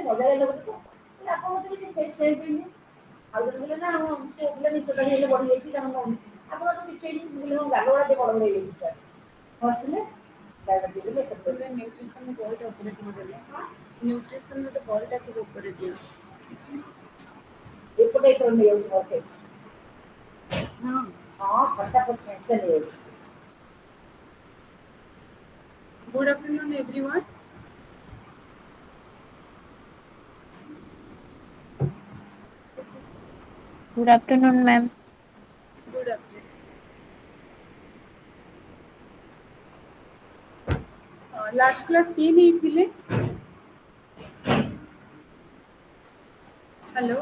ମଜା ଲାଗିଲା ମୋତେ ତ କହିଲେ ଆପଣ ମୋତେ କିଛି ଟେଷ୍ଟ ଚେଞ୍ଜ ହେଇନି ଆଉ ଜଣେ କହିଲେ ନା ଆମ ପୁଅ ପିଲା ନିଶ ପାଣି ହେଲେ ବଢ଼ିଯାଇଛି କାରଣ ଆପଣଙ୍କର କିଛି ହେଇନି ମୁଁ କହିଲି ହଁ ଗାଲ ଗୁଡ଼ା ଟିକେ ବଡ଼ ବଡ଼ ହେଇଯାଇଛି ସାର୍ ହସିଲେ ଡାଇବେଟିସ୍ ବୋଲି ଏପଟେ ଗୋଟେ ନ୍ୟୁଟ୍ରିସନ ବହିଟା ଉପରେ ଥିବ ଦେଲେ ନ୍ୟୁଟ୍ରିସନ ଗୋଟେ ବହିଟା ଥିବ ଉପରେ ଦିଅ ଏପଟେ ଏଥର ନେଇଯାଉଛି ମୋର କେସ୍ ହଁ ହଁ ଫଟାଫଟ ସାଙ୍ଗେ ନେଇଯାଉଛି good afternoon everyone Good afternoon, ma'am. Good afternoon last class କିଏ ନେଇଥିଲେ ହ୍ୟାଲୋ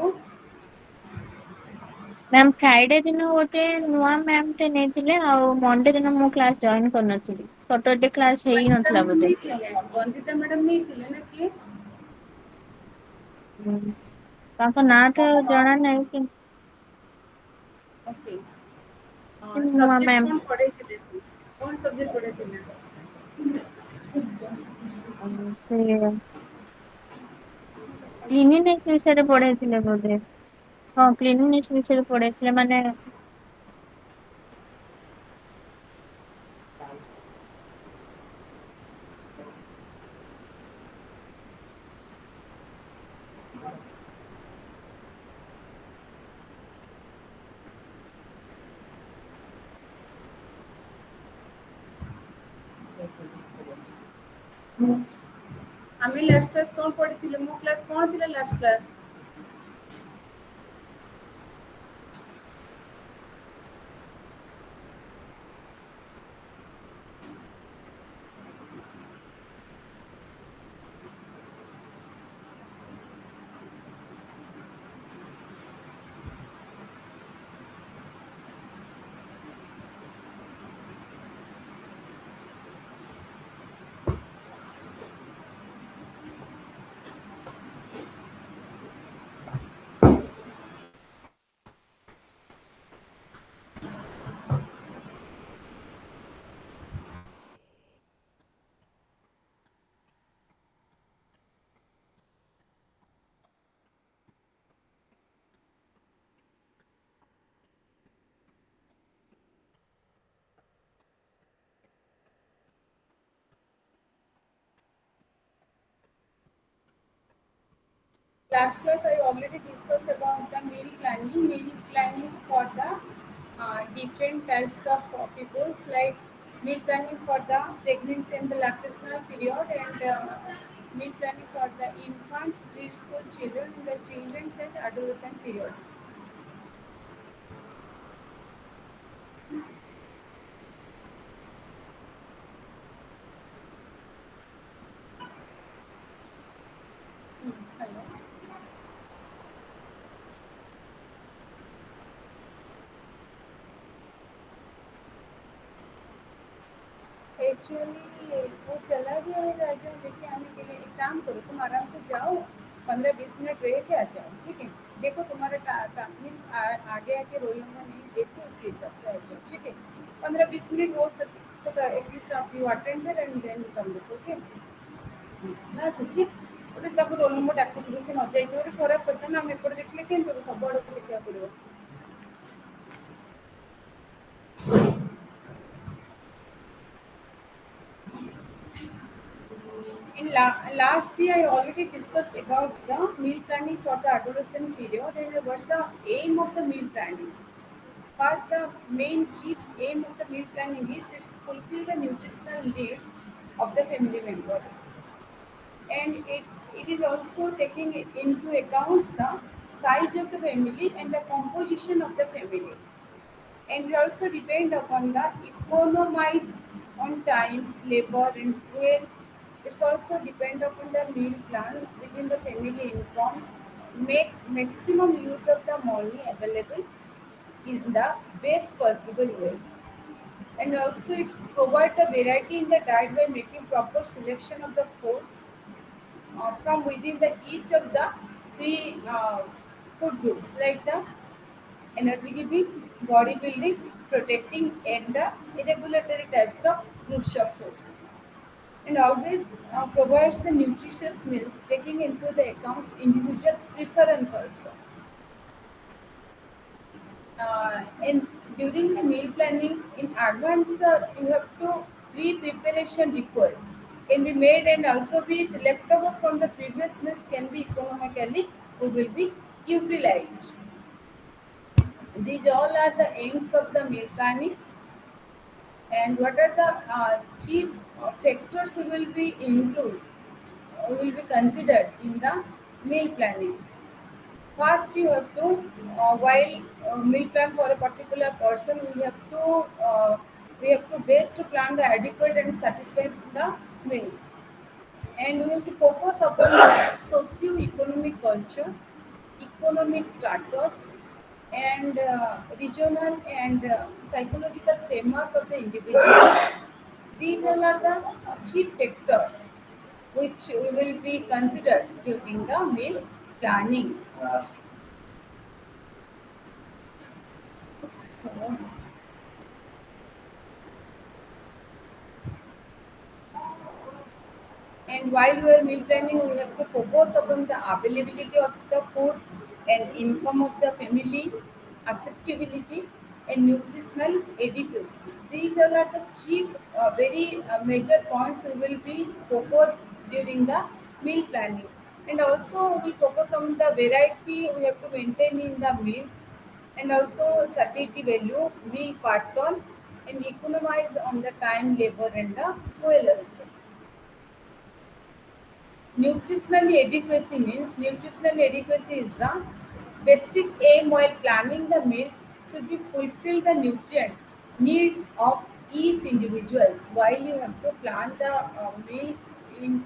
ମ୍ୟାମ୍ ଫ୍ରାଇଡେ ଦିନ ଗୋଟେ ନୂଆ ମ୍ୟାମ୍ ଟେ ନେଇଥିଲେ ଆଉ ମଣ୍ଡେ ଦିନ ମୁଁ କ୍ଲାସ ଜଏନ୍ କରିନଥିଲି। ସଟରଡେ କ୍ଲାସ ହେଇ ବନ୍ଦିତା ନଥିଲା ମ୍ୟାମ୍ ବୋଧେ। ନେଇଥିଲେ ବନ୍ଦିତା ମ୍ୟାଡାମ୍ ନେଇଥିଲେ ନା କିଏ ହୁଁ ତାଙ୍କ ନାଁ ତ ଜଣା ନାହିଁ କି ଓକେ ନୂଆ ସବଜେକ୍ଟ ମ୍ୟାମ୍। କଣ ପଢେଇଥିଲେ ସେ କଣ ସବଜେକ୍ଟ ପଢେଇଥିଲେ ସେ କ୍ଲିନିନେସ୍ ବିଷୟରେ ପଢେଇଥିଲେ ବୋଧେ ହଁ କ୍ଲିନିନେସ୍ ବିଷୟରେ ପଢେଇଥିଲେ ମାନେ ଆମେ ଲାଷ୍ଟ କ୍ଲାସ୍ କଣ ପଢିଥିଲେ ମୋ କ୍ଲାସ୍ କଣ ଥିଲା last class last class I already discussed about the meal planning for the different types of peoples like meal planning for the pregnancy and the lactational period and meal planning for the infants, preschool children, the children's and adolescent periods. Hello. Actually वो चला गया है राजा लेके आने के लिए एक काम करो तुम आराम से जाओ 15-20 मिनट रह के आ जाओ ठीक है देखो तुम्हारा मीन्स आगे आके रोल नंबर नहीं देखो उसके हिसाब से आ जाओ ठीक है 15-20 मिनट हो सके तो एटलीस्ट आप you attend there and then come back okay ନା ସୁଚି ଗୋଟେ ତାକୁ ରୋଲ ନମ୍ବର ଡାକୁଥିବୁ ସେ ନ ଯାଇଥିବ ଗୋଟେ ଖରାପ କଥା ନା ଆମେ ଏପଟେ ଦେଖିଲେ କେମିତି ହେବ ସବୁଆଡ଼କୁ ଦେଖିବାକୁ ପଡ଼ିବ In last year, I already discussed about the meal planning for the adolescent period and what's the aim of the meal planning. First, the main chief aim of the meal planning is it's fulfill the nutritional needs of the family members, and it is also taking into account the size of the family and the composition of the family and it also depend upon the economize on time, labor, and fuel. It's also depend upon the meal plan within the family income. Make maximum use of the money available in the best possible way. And also it's provide the variety in the diet by making proper selection of the food from within the each of the three food groups like the energy giving, body building, protecting, and the regulatory types of groups of foods. And always provides the nutritious meals, taking into the accounts individual preference also. And during the meal planning in advance, you have to pre-preparation required can be made, and also be the leftover from the previous meals can be economically will be utilized. These all are the aims of the meal planning. And what are the chief factors who will be included, will be considered in the meal planning? First, you have to, while meal plan for a particular person, we have to base to plan the adequate and satisfy the meals, and we have to focus upon the socio-economic culture, economic status, and regional and psychological framework of the individual. These all are the chief factors which will be considered during the meal planning. And while you are meal planning, we have to focus upon the availability of the food and income of the family, acceptability, and nutritional adequacy. These all are the chief, very major points we will be focused during the meal planning. And also we focus on the variety we have to maintain in the meals, and also satiety value, meal pattern, and economize on the time, labor, and the fuel also. Nutritional adequacy means nutritional adequacy is the basic aim while planning the meals should be fulfill the nutrient need of each individuals. While you have to plan the meal in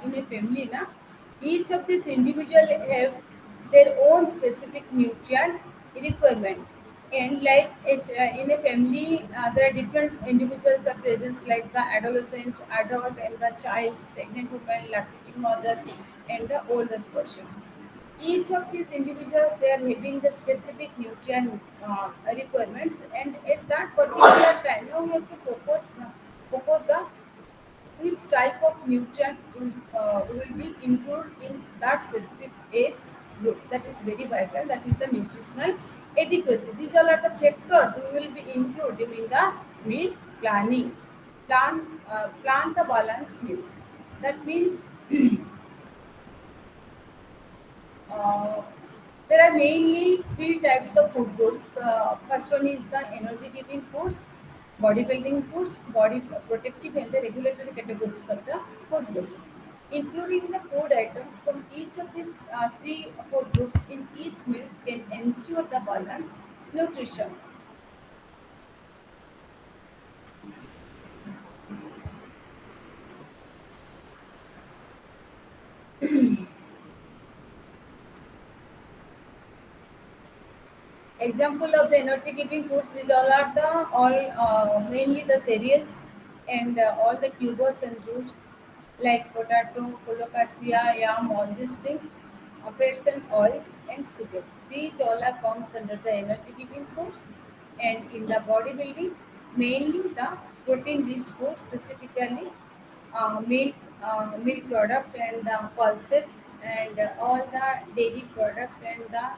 in a family, na, each of these individual have their own specific nutrient requirement. And like in a family, there are different individuals are present, like the adolescent, adult, and the child, pregnant woman, lactating mother, and the oldest person. Each of these individuals, they are having the specific nutrient requirements, and at that particular time, now we have to focus the which type of nutrient will be included in that specific age groups. That is very vital. That is the nutritional adequacy. These all are the factors we will be included during the meal planning. Plan the balanced meals. That means uh, there are mainly three types of food groups. First one is the energy giving foods, bodybuilding foods, body protective, and the regulatory categories of the food groups. Including the food items from each of these three food groups in each meals can ensure the balanced nutrition. Example of the energy giving foods, these all are the all mainly the cereals, and all the tubers and roots like potato, colocasia, yam, all these things, fats and oils and sugar. These all are comes under the energy giving foods. And in the bodybuilding, mainly the protein rich foods, specifically milk product and the pulses, and all the dairy product and the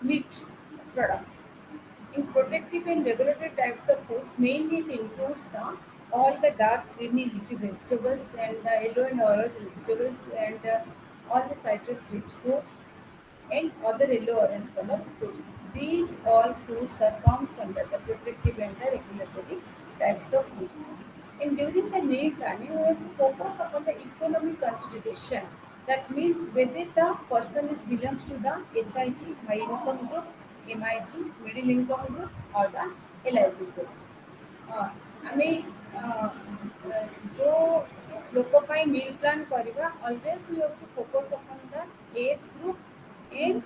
meat product. In protective and regulatory types of foods, mainly it includes all the dark greeny leafy vegetables, and the yellow and orange vegetables, and all the citrus rich fruits, and other yellow orange color fruits. These all fruits are comes under the protective and the regulatory types of foods. And during the meal planning, we have to focus upon the economic consideration. That means whether the person is belongs to the HIG, high income group, MIG, middle income group, or the LIG group. ଆମେ जो लोक ପାଇଁ meal plan କରିବା, always you have to focus upon the age group, and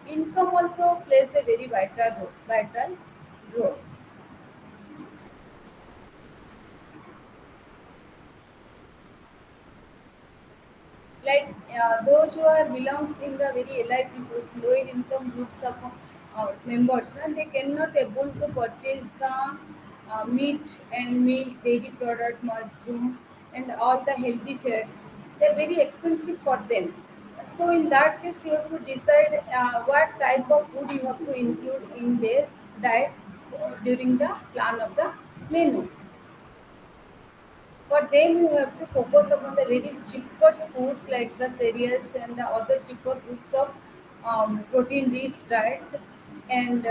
income also plays a very vital role. Like those who are belongs in the very LIG group, lower income groups of members, and they cannot able to purchase the meat and milk, dairy product, mushroom, and all the healthy fats, they're very expensive for them. So in that case, you have to decide what type of food you have to include in their diet during the plan of the menu. For them, you have to focus upon the very cheaper foods like the cereals and the other cheaper groups of protein-rich diet. And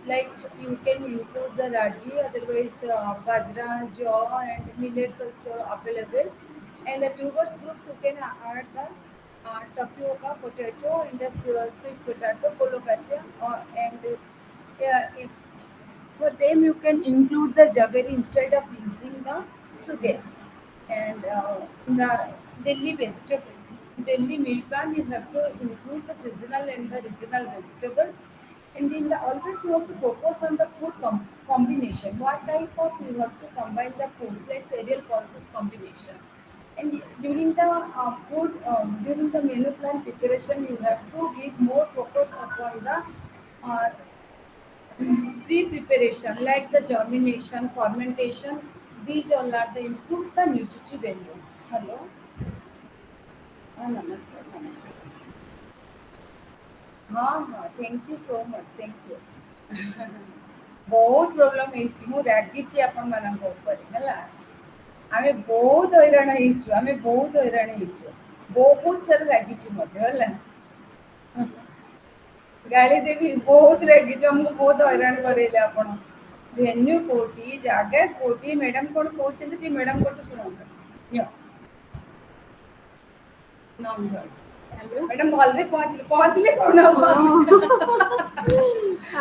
like you can include the ragi, otherwise bajra, jaw, and millets also available. And the tubers groups you can add the tapioca, potato, and the sweet potato, colocasia, and if for them, you can include the jaggery instead of using the sugar. And in the Delhi vegetable, Delhi meal plan, you have to include the seasonal and the regional vegetables. And in the always you have to focus on the food combination. What type of you have to combine the foods like cereal pulses combination. And during the during the menu plan preparation, you have to give more focus upon the pre-preparation like the germination, fermentation, these all are the improves the nutritive value. Hello, नमस्कार नमस्कार. हाँ हाँ thank you so much thank you. बहुत problem ହେଇଛି ମୁଁ ରାଗିଛି ଆପଣମାନଙ୍କ ଉପରେ ହେଲା. ଆମେ ବହୁତ ହଇରାଣ ହେଇଛୁ ବହୁତ ସାରା ରାଗିଛୁ ମଧ୍ୟ ହେଲା. ଗାଳି ଦେବି ବହୁତ ରାଗିଛୁ ଆମକୁ ବହୁତ ହଇରାଣ କରେଇଲେ ଆପଣ. ଭେନ୍ୟୁ କୋଉଠି ଜାଗା କୋଉଠି ମ୍ୟାଡାମ କଣ କହୁଛନ୍ତି ଟିକେ ମ୍ୟାଡାମ କୋଉଠି ଶୁଣନ୍ତୁ. ନିଅ ନମ୍ବର हेलो ମ୍ୟାଡାମ ଭଲରେ ପହଞ୍ଚିଲେ କଣ ହବ.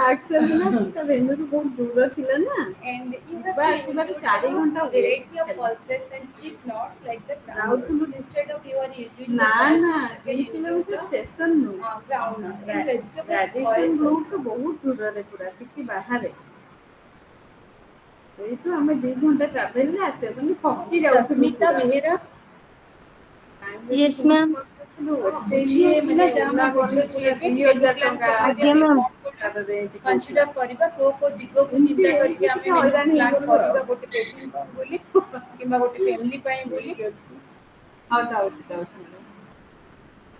ଆକ୍ଚୁଆଲି ନା ତା venue ରୁ ବହୁତ ଦୂର ଥିଲା ନା And you have ଯିବା to ଆସିବାରେ include 4 ଘଣ୍ଟା a variety of waste pulses and cheap nuts like the Rourkela groundnuts. Instead of you are using ନା the ନା walnuts, you 2 can include kilometre the station ନୁ groundnut and vegetables graduation oils route also. ବହୁତ ଦୂରରେ ପୁରା city ବାହାରେ ସେଇଠୁ ଆମେ 2 ଘଣ୍ଟା ଟ୍ରାଭେଲରେ ଆସିବା ମାନେ ଥକି ଯାଉଥିଲୁ Sasmita Behera, यस मैम। ବୁଝି ହଉଛି ନା ଯାହା ମୁଁ ବୁଝୁଛି ଏବେ menu plan ସମୟରେ ଆଜ୍ଞା ଆମେ ମ୍ୟାମ୍। କଣ କଣ କନସିଡର କରିବା କୋଉ କୋଉ ଦିଗକୁ ଏମିତି ଚିନ୍ତା ହେଇକି କରିକି ଆମେ ଟିକେ ମେନୁ ହଇରାଣ ପ୍ଲାନ୍ ହେଇଗଲୁ କରିବା ଆଉ। ଗୋଟେ ପେସେଣ୍ଟ ପାଇଁ ବୋଲି କିମ୍ବା ଗୋଟେ ଫ୍ୟାମିଲି ପାଇଁ ବୋଲି. ହଉ ଯାଉଛି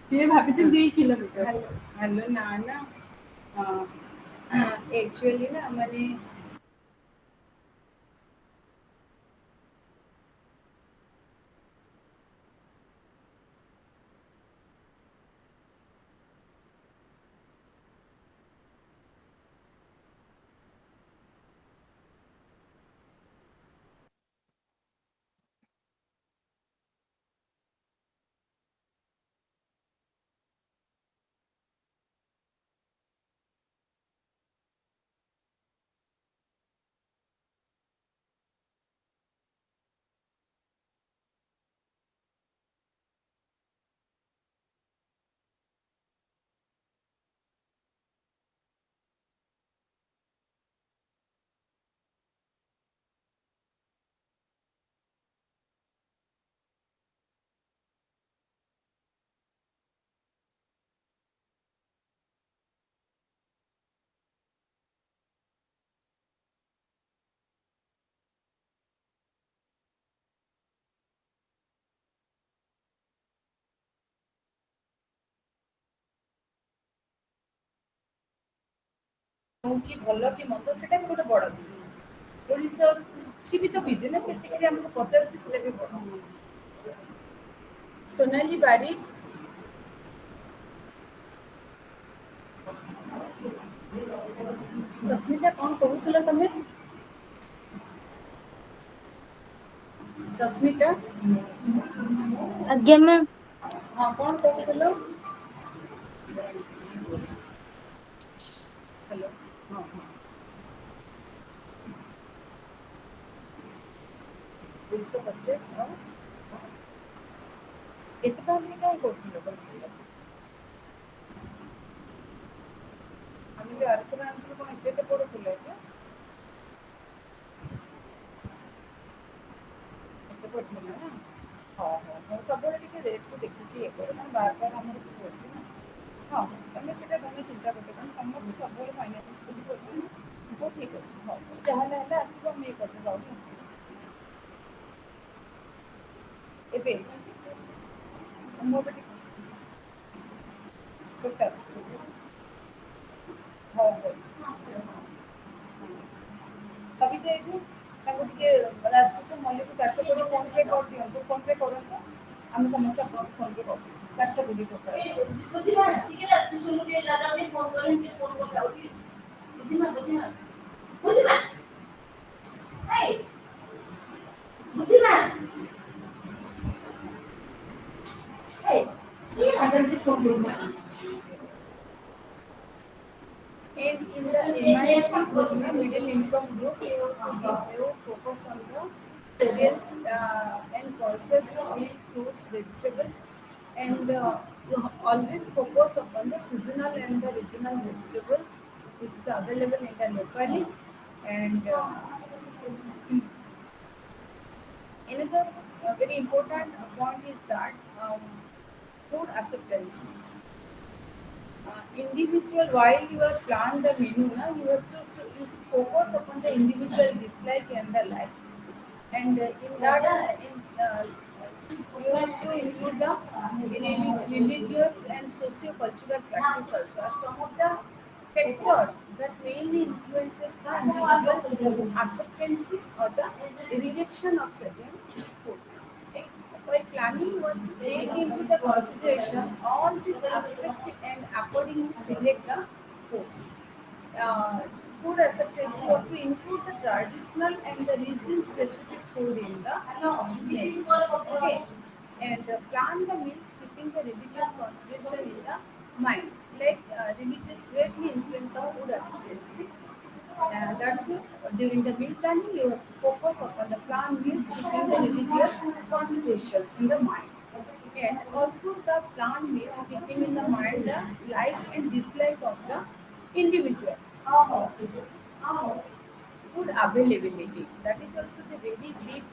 ସିଏ ଭାବିଥିଲି 2 କିଲୋମିଟର ହ୍ୟାଲୋ ହ୍ୟାଲୋ ନା ନା एक्चुअली ना मैंने ହଉଛି ଭଲ କି ମନ୍ଦ ସେଟା ବି ଗୋଟେ ବଡ଼ ଜିନିଷ. ଗୋଟେ ଜିନିଷ କିଛି ବି ତ ବିଜନେସ୍ ସେତିକିରେ ଆମକୁ ପଚାରୁଛି ସେଟା ବି ବଡ଼. ସୋନାଲି ବାରିକ, ସସ୍ମିତା କଣ କହୁଥିଲ ତମେ? ସସ୍ମିତା ଆଜ୍ଞା ମ୍ୟାମ୍। ହଁ କଣ କହୁଥିଲ? ହ୍ୟାଲୋ ହଁ ହଁ 250 ଆଉ ଏତେ ଟଙ୍କା କାଇଁ କରୁଥିଲ ବଞ୍ଚିଲ? ଆମେ ଯୋଉ ଆରଥର ଆଣିଥିଲୁ କଣ ଏତେ ପଡୁଥିଲା କି? ଏତେ ପଡୁଥିଲା ନା? ହଁ ସବୁବେଳେ ଟିକେ ରେଟକୁ ଦେଖିକି ଇଏ କର କାରଣ ବାର ବାର ଆମର ସବୁ ଅଛି ନା. ହଁ ତମେ ସେଇଟା ତମେ ଚିନ୍ତା କରିବ କାରଣ ସମସ୍ତେ ସବୁବେଳେ ଫାଇନାନ୍ସ ବୁଝିପାରୁଛ ନା? ହଉ ଠିକ୍ ଅଛି ହଉ ଯାହା ହେଲେ ଆସିବ ଆମେ ଇଏ କରିଦେବା ଆଉ. ଏବେ ହୋମିଓପାଥି ଟୋଟାଲ ହଉ ହଉ ସବିତା ଏଇଠୁ ତାଙ୍କୁ ଟିକେ ରାଜକିଶୋର ମଲ୍ଲିକ 420 ଫୋନ୍ ପେ କରିଦିଅନ୍ତୁ, ଫୋନ୍ ପେ କରନ୍ତୁ, ଆମେ ସମସ୍ତେ ଆପଣଙ୍କୁ ଫୋନ୍ ପେ କରିଦେବୁ 420 ଟୋଟାଲ। ବୁଝିବା ଟିକେ ରାତି ଶୁଣୁ ଟିକେ ଦାଦା ଟିକେ ଫୋନ କଲେ ଟିକେ ଫୋନ କଥା ହଉଛି ବୁଝିବା ଏଇ ବୁଝିବା ଏଇ ଟିକେ ଦାଦା ଟିକେ ଫୋନ କରୁନା And in the MIC group, middle income group, you focus on the cereals and pulses, milk, fruits, vegetables, and you always focus upon the seasonal and the regional vegetables which is available in the locally. And another very important point is that food acceptance. Individual while you are plan the menu na, you have to you should focus upon the individual dislike and the like, and in that you have to include the religious and socio-cultural practice also are some of the factors that mainly influences the individual acceptance or the rejection of certain foods. Okay? By planning, once you take into the consideration all these aspects and accordingly select the foods. Uh, Food acceptance, you have to include the traditional and the region specific food in the meals. Okay, and plan the meals keeping the religious consideration in the mind. Like religious greatly influence the food acceptance. That's during the meal planning, you have to focus upon the plan meals keeping the religious concentration in the mind. And also the plan meals keeping in the mind the like and dislike of the individuals. Food availability. That is also the very big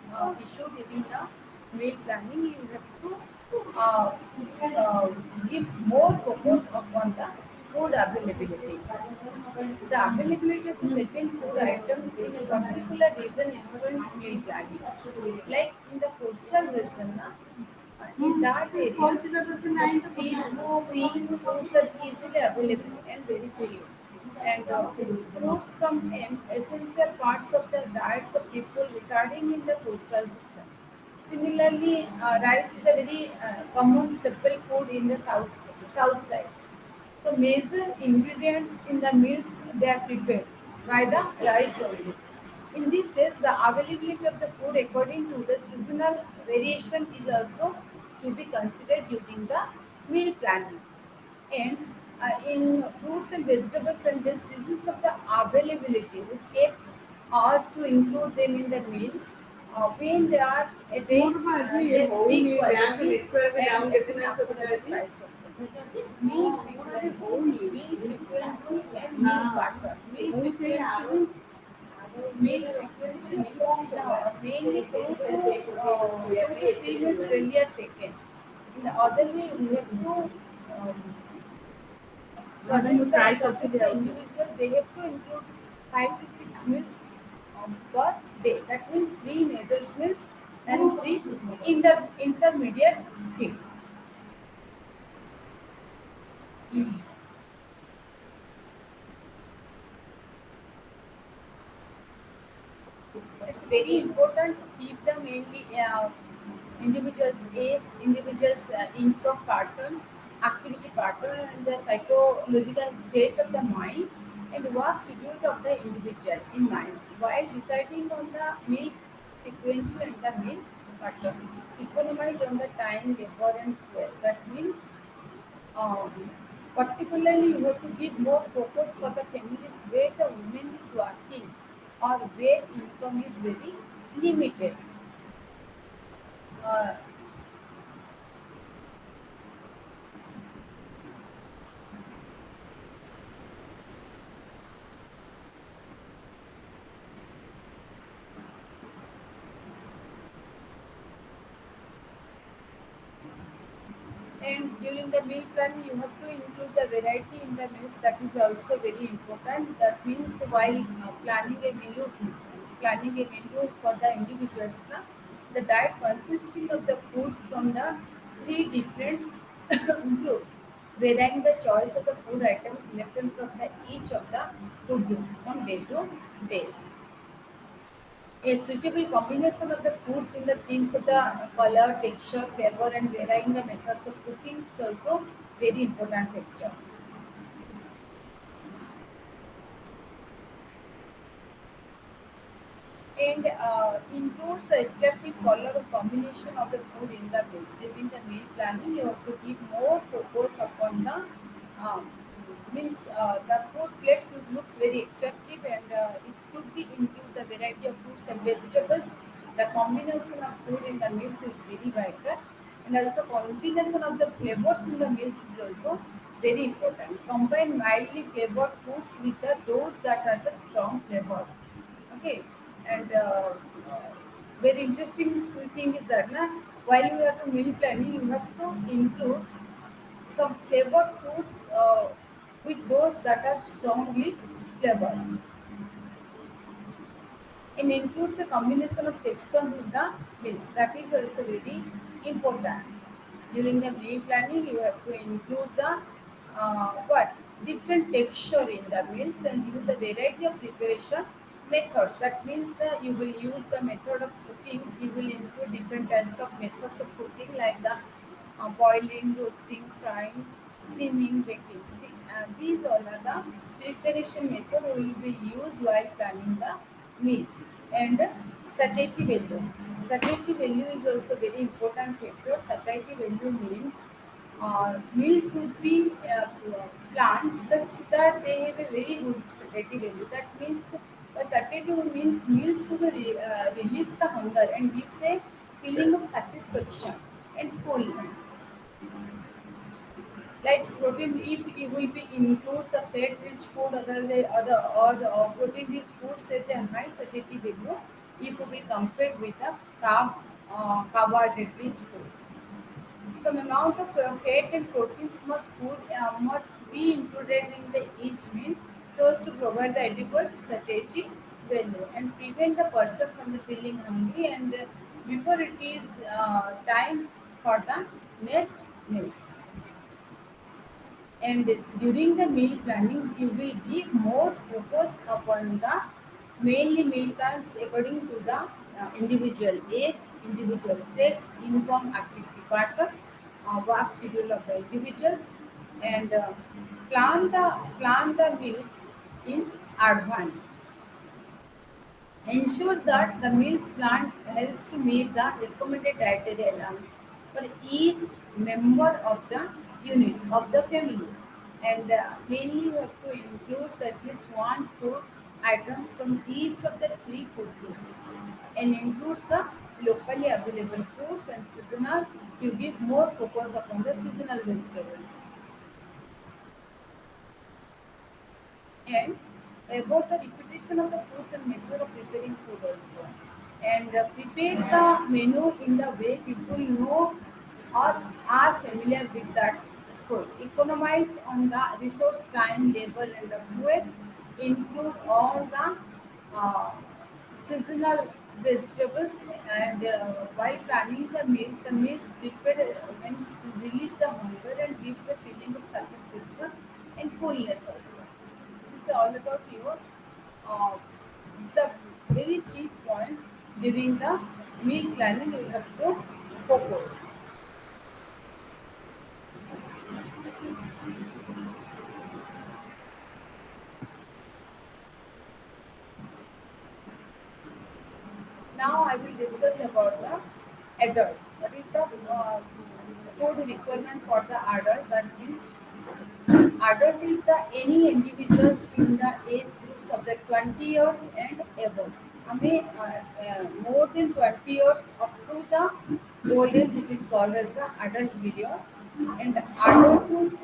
issue during the meal planning. You have to give more focus upon the food availability. The availability of the certain food items in a particular region influence meal planning. Like in the coastal region, in that area, fish, seafoods are easily available and very cheap. And fruits from essential parts of the diets of people residing in the coastal region. Similarly, rice is a very common staple food in the south side. The major ingredients in the meals they are prepared by the rice only. In this case, the availability of the food according to the seasonal variation is also to be considered during the meal planning. And in fruits and vegetables and the seasons of the availability would get us to include them in the meal when they are at a big quality and at an affordable price also. Meal frequency and meal pattern. Meal frequency means mainly every 3 meals when are taken. In the other way, we have to suggest the individual they have to include 5 to 6 meals per day. That means 3 major meals and 3 intermediate meals. It's very important to keep the mainly individual's age, individual's income pattern, activity pattern, and the psychological state of the mind and work schedule of the individual in minds while deciding on the meal frequency and the meal pattern. Economize on the time, labor, and fuel. That means particularly, you have to give more focus for the families where the woman is working or where income is very limited. Uh, and during the meal plan, you have to include the variety in the meals. That is also very important. That means while planning a menu for the individuals, na, The diet consisting of the foods from the three different groups, varying the choice of the food items selected from each of the food groups from day to day. A suitable combination of the foods in the terms of the color, texture, flavor, and varying the methods of cooking is also very important factor. And includes the attractive color of combination of the food in the meals. During the meal planning, you have to give more focus upon the um, means the food plate should looks very attractive, and it should be include the variety of fruits and vegetables. The combination of food in the meals is very vital, and also combination of the flavors in the meals is also very important. Combine mildly flavored foods with those that are the strong flavor. Okay, and very interesting thing is that while you have to meal planning, you have to include some flavored foods with those that are strongly flavored, and includes a combination of textures in the meals. That is also very important. During the meal planning, you have to include the what different texture in the meals and use a variety of preparation methods. That means that you will use the method of cooking. You will include different types of methods of cooking like the boiling, roasting, frying, steaming, baking. These all are the preparation method we will be used while planning the meal. And satiety value. Satiety value is also very important factor. Satiety value means meals should be planned such that they have a very good satiety value. That means satiety means meals should relieves the hunger and gives a feeling of satisfaction and fullness. Like protein, if it will be includes the fat rich food, other or protein rich foods have a high satiety value if we compare with the carbs, carbohydrate rich food. Some amount of fat and proteins must be included in the each meal so as to provide the adequate satiety value and prevent the person from the feeling hungry, and before it is time for the next meals. And during the meal planning, you will give more focus upon the mainly meal plans according to the individual age, individual sex, income, activity pattern, work schedule of the individuals, and plan the meals in advance. Ensure that the meals plan helps to meet the recommended dietary allowance for each member of the unit of the family. And mainly you have to include at least one food items from each of the three food groups, and includes the locally available foods and seasonal. You give more focus upon the seasonal vegetables. And about the repetition of the foods and method of preparing food also, and prepare the menu in the way people know or are familiar with that food. Economize on the resource, time, labor, and the fuel. Include all the uh, seasonal vegetables, and while planning the meals prepared means relieve the hunger and gives a feeling of satisfaction and fullness also. This is all about your. Uh, it's a very cheap point during the meal planning. You have to focus. Now I will discuss about the adult. What is the food requirement for the adult? That means adult is the any individuals in the age groups of the 20 years and above. More than 20 years up to the old age, it is called as the adult period. And adulthood,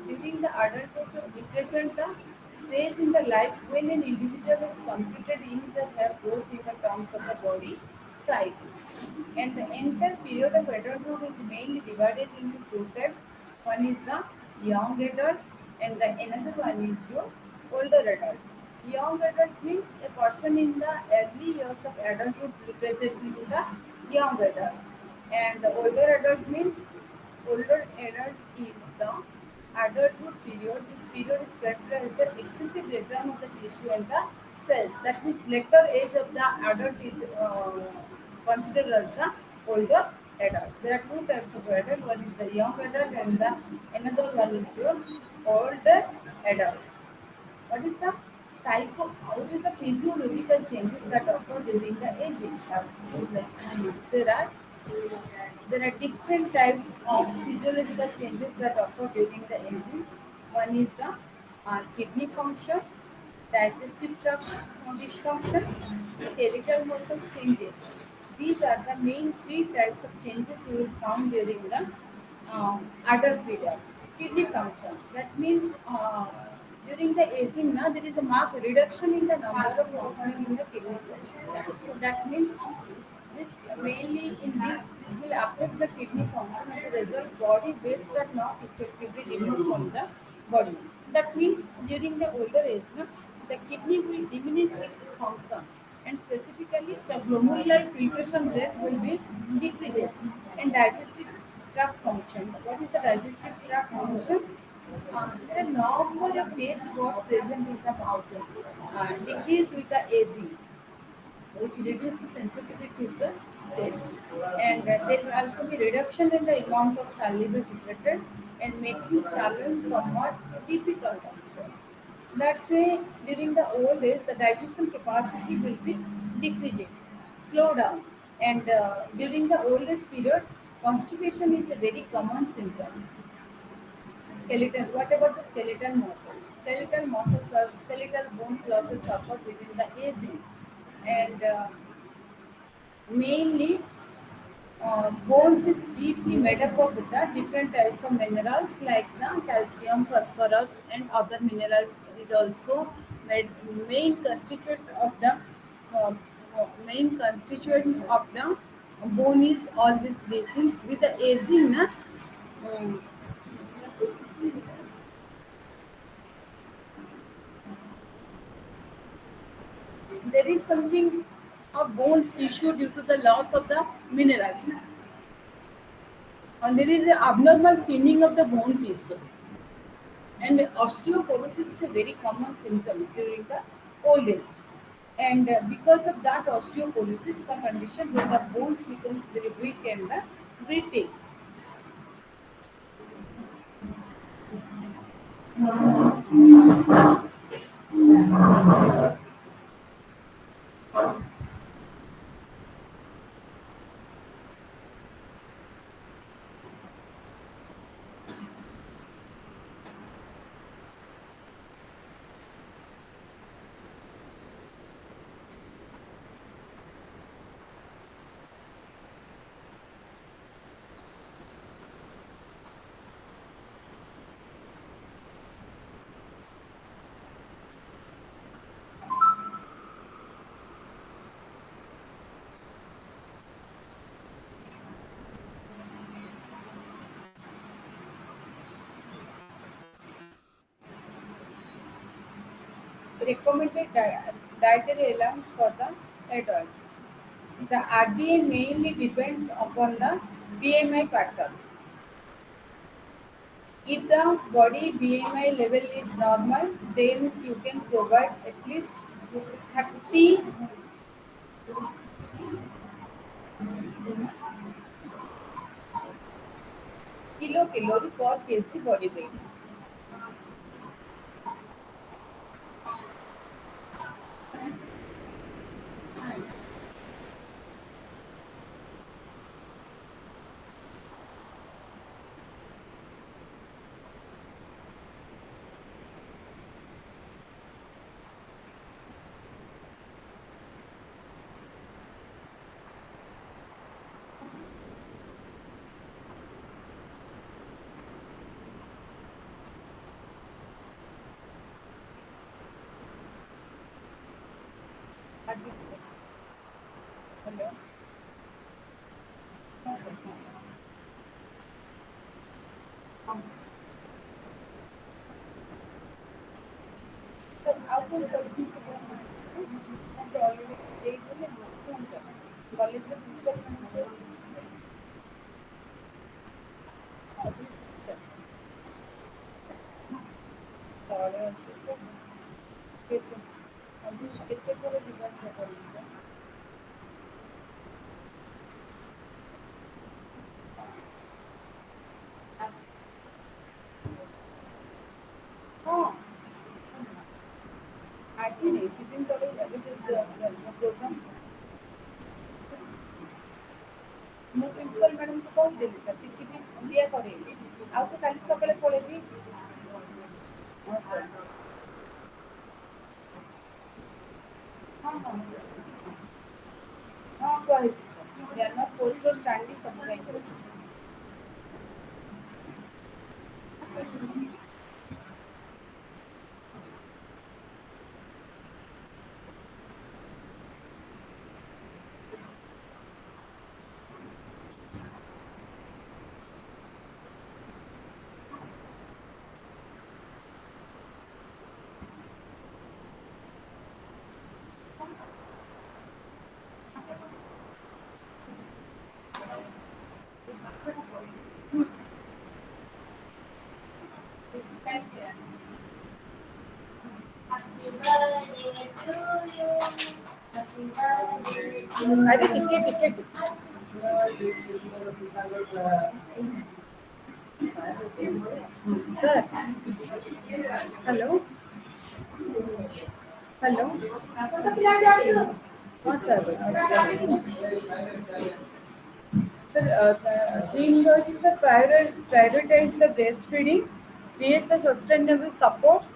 during the adulthood, represent the stage in the life when an individual has completed his or her growth in the terms of the body size. And the entire period of adulthood is mainly divided into two types. One is the young adult, and the another one is your older adult. Young adult means a person in the early years of adulthood representing the young adult. And the older adult means older adult is the adulthood period. This period is characterized by the excessive breakdown of the tissue and the cells. That means later age of the adult is considered as the older adult. There are two types of adult. One is the young adult and the another one is your older adult. What is the what is the physiological changes that occur during the aging? There are there are different types of physiological changes that occur during the aging. One is the kidney function, digestive tract dysfunction, skeletal muscle changes. These are the main three types of changes you will find during the adult period. Kidney functions. That means during the aging, now there is a marked reduction in the number of functioning in the kidney cells. That means this mainly in this will affect the kidney function. As a result, body waste are not effectively removed from the body. That means during the older age, no, the kidney will diminish its function, and specifically the glomerular filtration rate will be decreases, and digestive tract function. What is the digestive tract function? There are number of taste buds present in the mouth, decrease with the aging, which reduce the sensitivity to the taste. And there will also be reduction in the amount of saliva secreted and making swallowing somewhat difficult also. That's why during the old age, the digestion capacity will be decreases, slow down. And during the oldest period, constipation is a very common symptoms. Skeletal. What about the skeletal muscles? Skeletal muscles or skeletal bones losses occur within the aging, and mainly bones is chiefly made up of the different types of minerals like the calcium, phosphorus, and other minerals is also made main constituent of the main constituent of the bone is all these three things. With the aging, na, um, there is something of bones tissue due to the loss of the minerals, and there is an abnormal thinning of the bone tissue. And osteoporosis is a very common symptoms during the old age. And because of that osteoporosis, the condition where the bones becomes very weak and brittle. Recommended dietary allowance for the adult. The RDA mainly depends upon the BMI factor. If the body BMI level is normal, then you can provide at least 30 kilocalorie per kg body weight. Hello? Yes, sir. Sir, आपको गलती से already एक बोले, yes, sir. College में principal ତଳେ ଅଛି sir କେତେ ଆଜି କେତେ ଥର ଯିବା ଆସିବା କରିବି ସାର୍? ହଁ ଆଜି नहीं ଦୁଇ ଦିନ ତଳେ ଏବେ ଯୋଉ ପ୍ରୋଗ୍ରାମ ମୁଁ ପ୍ରିନ୍ସିପାଲ ମ୍ୟାଡାମଙ୍କୁ କହିଦେଲି ସାର୍ ଚିଠି ବି ଦିଆ କରେଇଲି ଆଉ ତ କାଲି ସକାଳେ ପଳେଇବି। ହଁ ସାର୍ ହଁ ହଁ ସାର୍ ହଁ କୁହାହେଇଛି ସାର୍ ବ୍ୟାନର ପୋଷ୍ଟର ଷ୍ଟାଣ୍ଡ ସବୁ ଦାୟିତ୍ୱ ଅଛି। अरे ticket ticket sir hello hello हाँ sir sir theme was sir prioritize the breastfeeding, create the sustainable supports.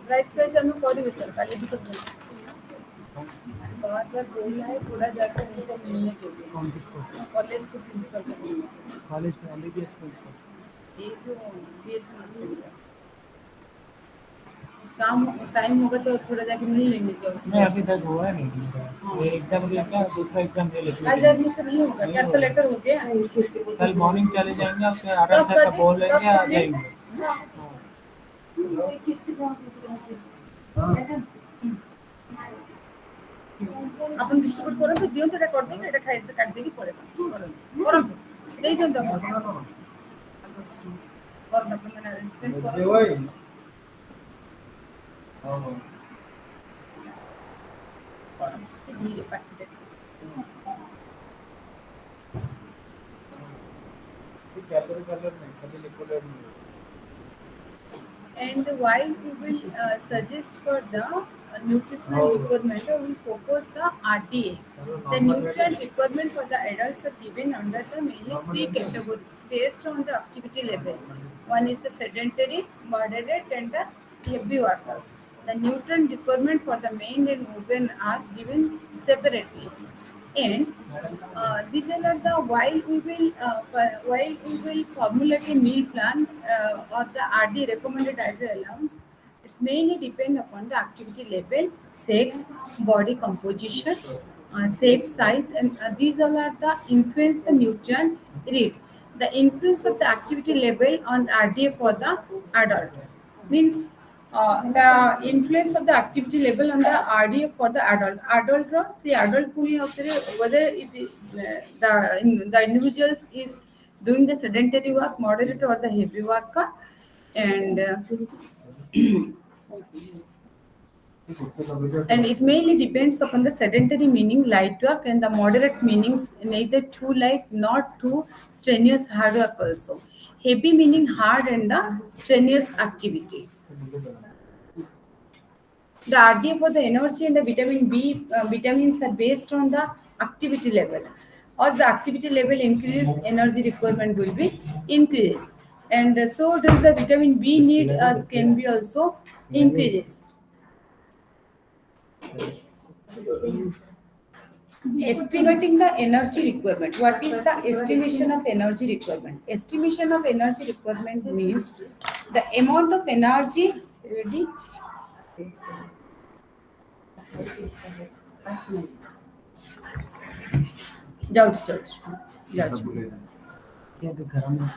Price price हम लोग कर सर कल भी सब बार बार बोल रहा है थोड़ा जाकर उनको मिलने के लिए कॉलेज के प्रिंसिपल को मिलने के लिए कॉलेज में एमबीबीएस प्रिंसिपल ये जो बीएससी नर्सिंग का काम टाइम होगा तो थोड़ा जाके मिल लेंगे क्या उससे? नहीं अभी तक हुआ नहीं मेरा हाँ। ये एग्जाम दे क्या दूसरा एग्जाम दे लेते आज हैं एडमिशन नहीं होगा क्या तो लेटर हो गया कल मॉर्निंग चले जाएंगे आप फिर आराम 10 से बजे बोल लेंगे 10 आ बजे जाएंगे हाँ। ଆପଣ ଡିଷ୍ଟ୍ରିବ୍ୟୁଟ୍ କରନ୍ତୁ ଦିଅନ୍ତୁ ଏଇଟା କରିଦେଇକି ଏଇଟା ଖାଇ କାଟି ଦେଇକି ପଳେଇବା କରନ୍ତୁ ଦେଇ ଦିଅନ୍ତୁ ଆପଣ କରନ୍ତୁ ଆପଣମାନେ ଆରେଞ୍ଜମେଣ୍ଟ କରନ୍ତୁ ଧୀରେ ପାଟିରେ कैलोरी कलर नहीं खाली लिक्विड नहीं and while we will suggest for the nutritional requirement, we will focus the RDA. The nutrient requirement for the adults are given under the mainly three categories based on the activity level. One is the sedentary, moderate, and the heavy worker. The nutrient requirement for the men and women are given separately. And these are the while we will formulate a meal plan or the RD recommended dietary allowance. It's mainly depend upon the activity level, sex, body composition, shape, size, and these all are the influence the nutrient read. The influence of the activity level on RDA for the adult means the influence of the activity level on the RDA for the adult. Adult, see adult whether it is the individuals is doing the sedentary work, moderate or the heavy work, and and it mainly depends upon the sedentary meaning light work and the moderate meanings neither too light not too strenuous hard work also. Heavy meaning hard and the strenuous activity. The RDA for the energy and the vitamin B vitamins are based on the activity level. As the activity level increases, energy requirement will be increased. And so does the vitamin B need as can be also increases. Estimating the energy requirement. What is the estimation of energy requirement? Estimation of energy requirement means the amount of energy ready जाओ ये भी गरम है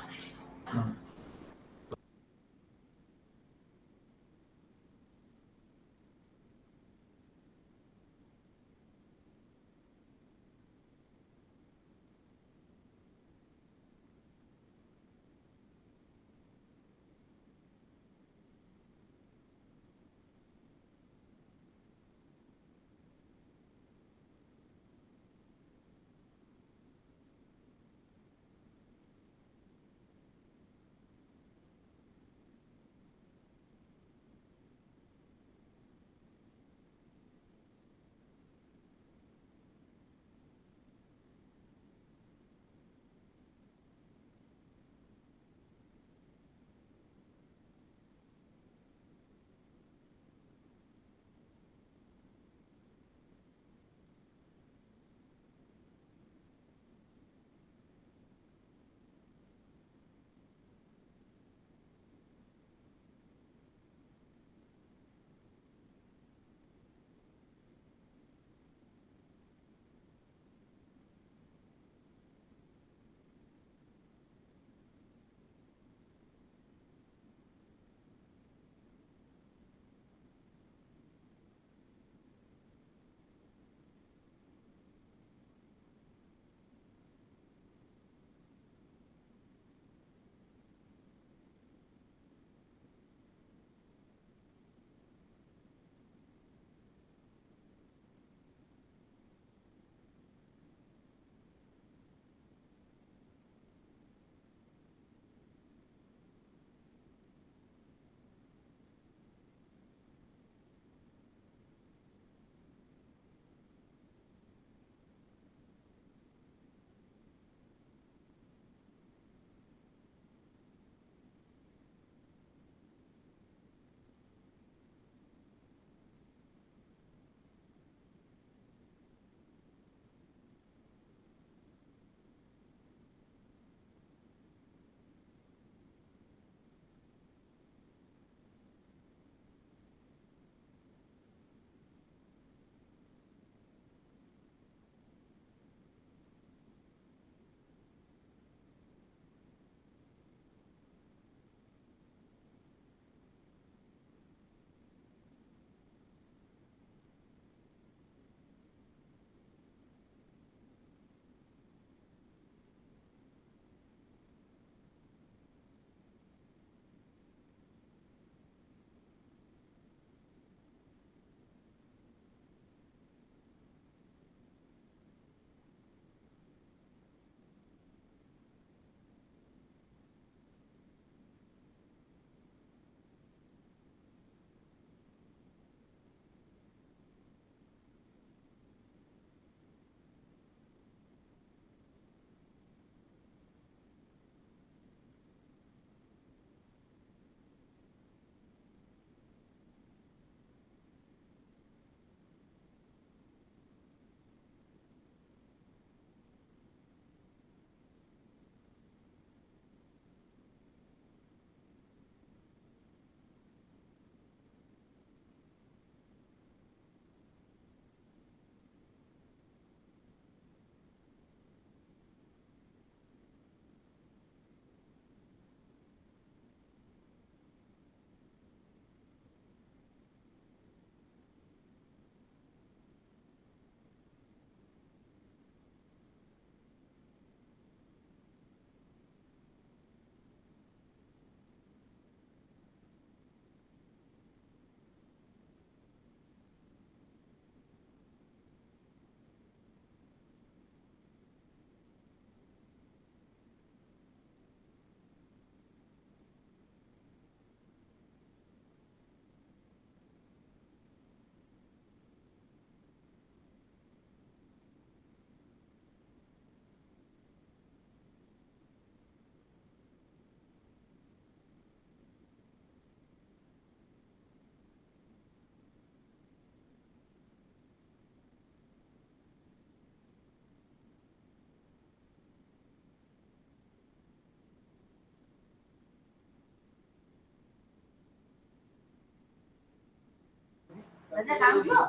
अच्छा काम लो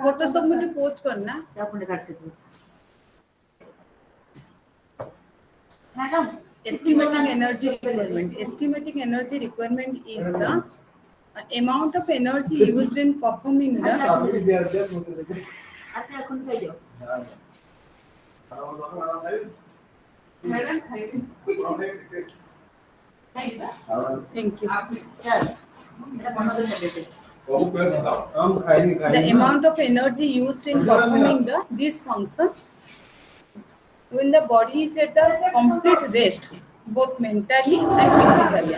photo सब मुझे post करना. क्या पुण्य काट से तू madam Estimating energy requirement. Estimating energy requirement is the amount of energy used in performing the আচ্ছা এখন খাই যাও thank you. স্যার এটা বানাতে দেবে The amount of energy used in performing this function when the body is at the complete rest, both mentally and physically.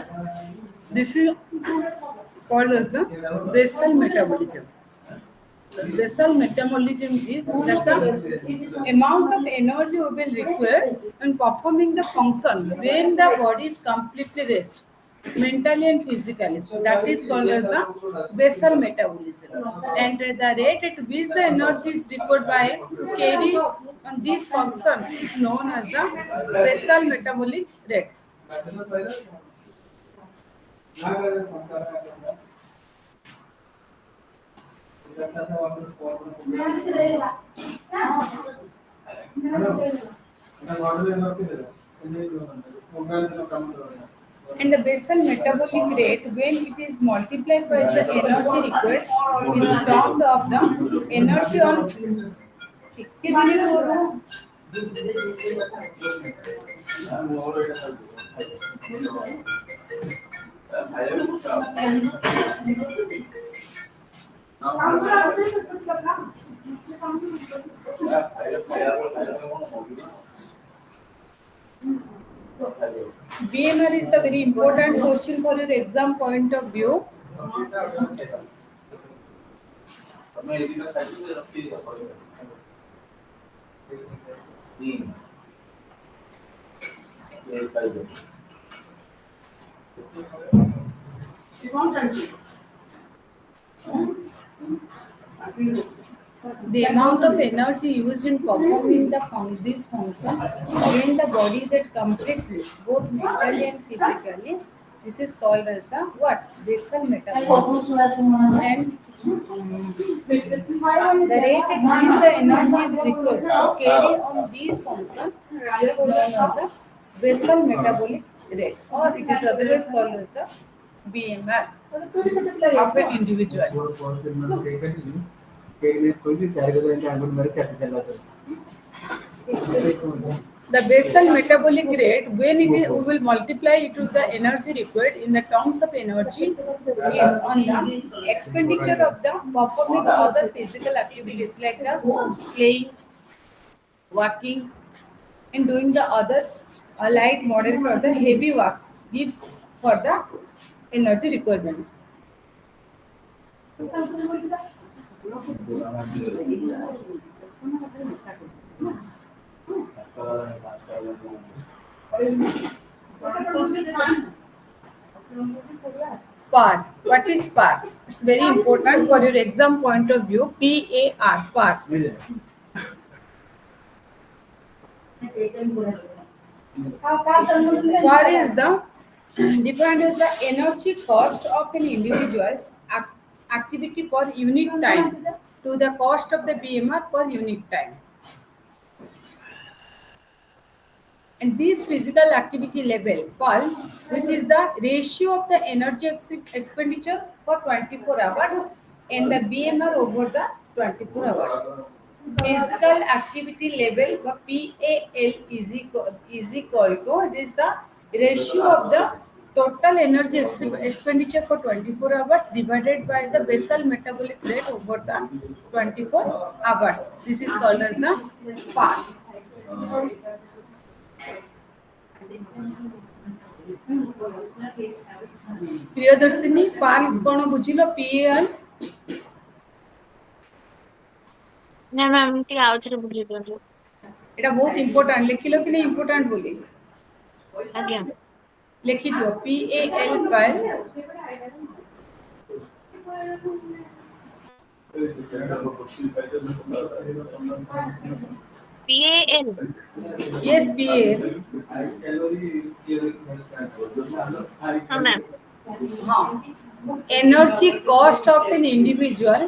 This is called as the basal metabolism. Basal metabolism is that the amount of energy will require in performing the function when the body is completely rest, mentally and physically. That is called as the basal metabolism. And the rate at which the energy is required by to carry on this function is known as the basal metabolic rate. And the basal metabolic rate, when it is multiplied by the energy required, is termed of the energy on. कितने दिन हो रहा है? BMR is the very important question for your exam point of view. The amount of energy used in performing these functions when the body is at complete rest, both mentally and physically, this is called as the what? Basal metabolism. And the rate at which the energy is required to carry on these functions is known as the basal metabolic rate, or it is otherwise called as the BMR of an individual. The basal metabolic rate, when we will multiply it to the energy required in the terms of energy, is on the expenditure of the performing other physical activities like the playing, walking, and doing the other light, moderate, or the heavy work gives for the energy requirement. PAR. What is PAR? It's very important for your exam point of view. PAR. PAR. PAR is the defined as the energy cost of an individual's activity per unit time to the cost of the BMR per unit time. And this physical activity level, PAL, which is the ratio of the energy expenditure for 24 hours and the BMR over the 24 hours. Physical activity level, PAL is equal to, it is the ratio of the total energy expenditure for 24 hours divided by the basal metabolic rate over the 24 hours. This is called as the PAR. Priyadarshini पाल कौन बुझिलो PAL ना ma'am T आउथरे बुझी दियंतु एटा बहुत important लिखिलो कि नहीं important बोली आज्ञा लिखि दियो PAL पाल PAL. Yes, PAL. हाँ मैम. हाँ. Energy cost of an individual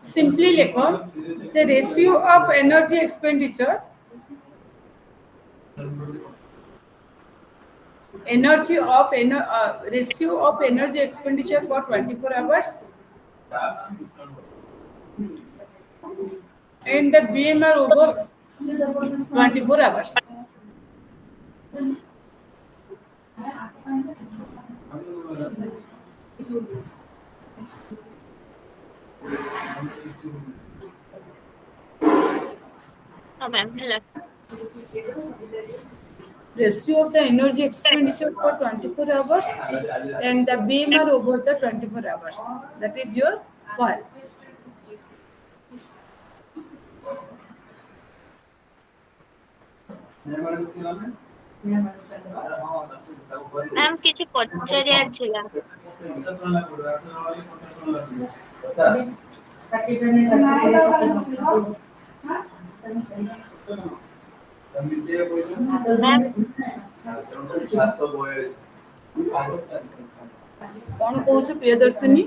simply लिखो the ratio of energy expenditure ratio of energy expenditure for 24 hours and the BMR over 24 hours. हाँ मैम ହେଲା. Ratio of the energy expenditure for 24 hours and the BMR over the 24 hours. That is your call. Ma'am କିଛି ପଚାରିବାର ଥିଲା. Ma'am कौन कौन से प्रियदर्शिनी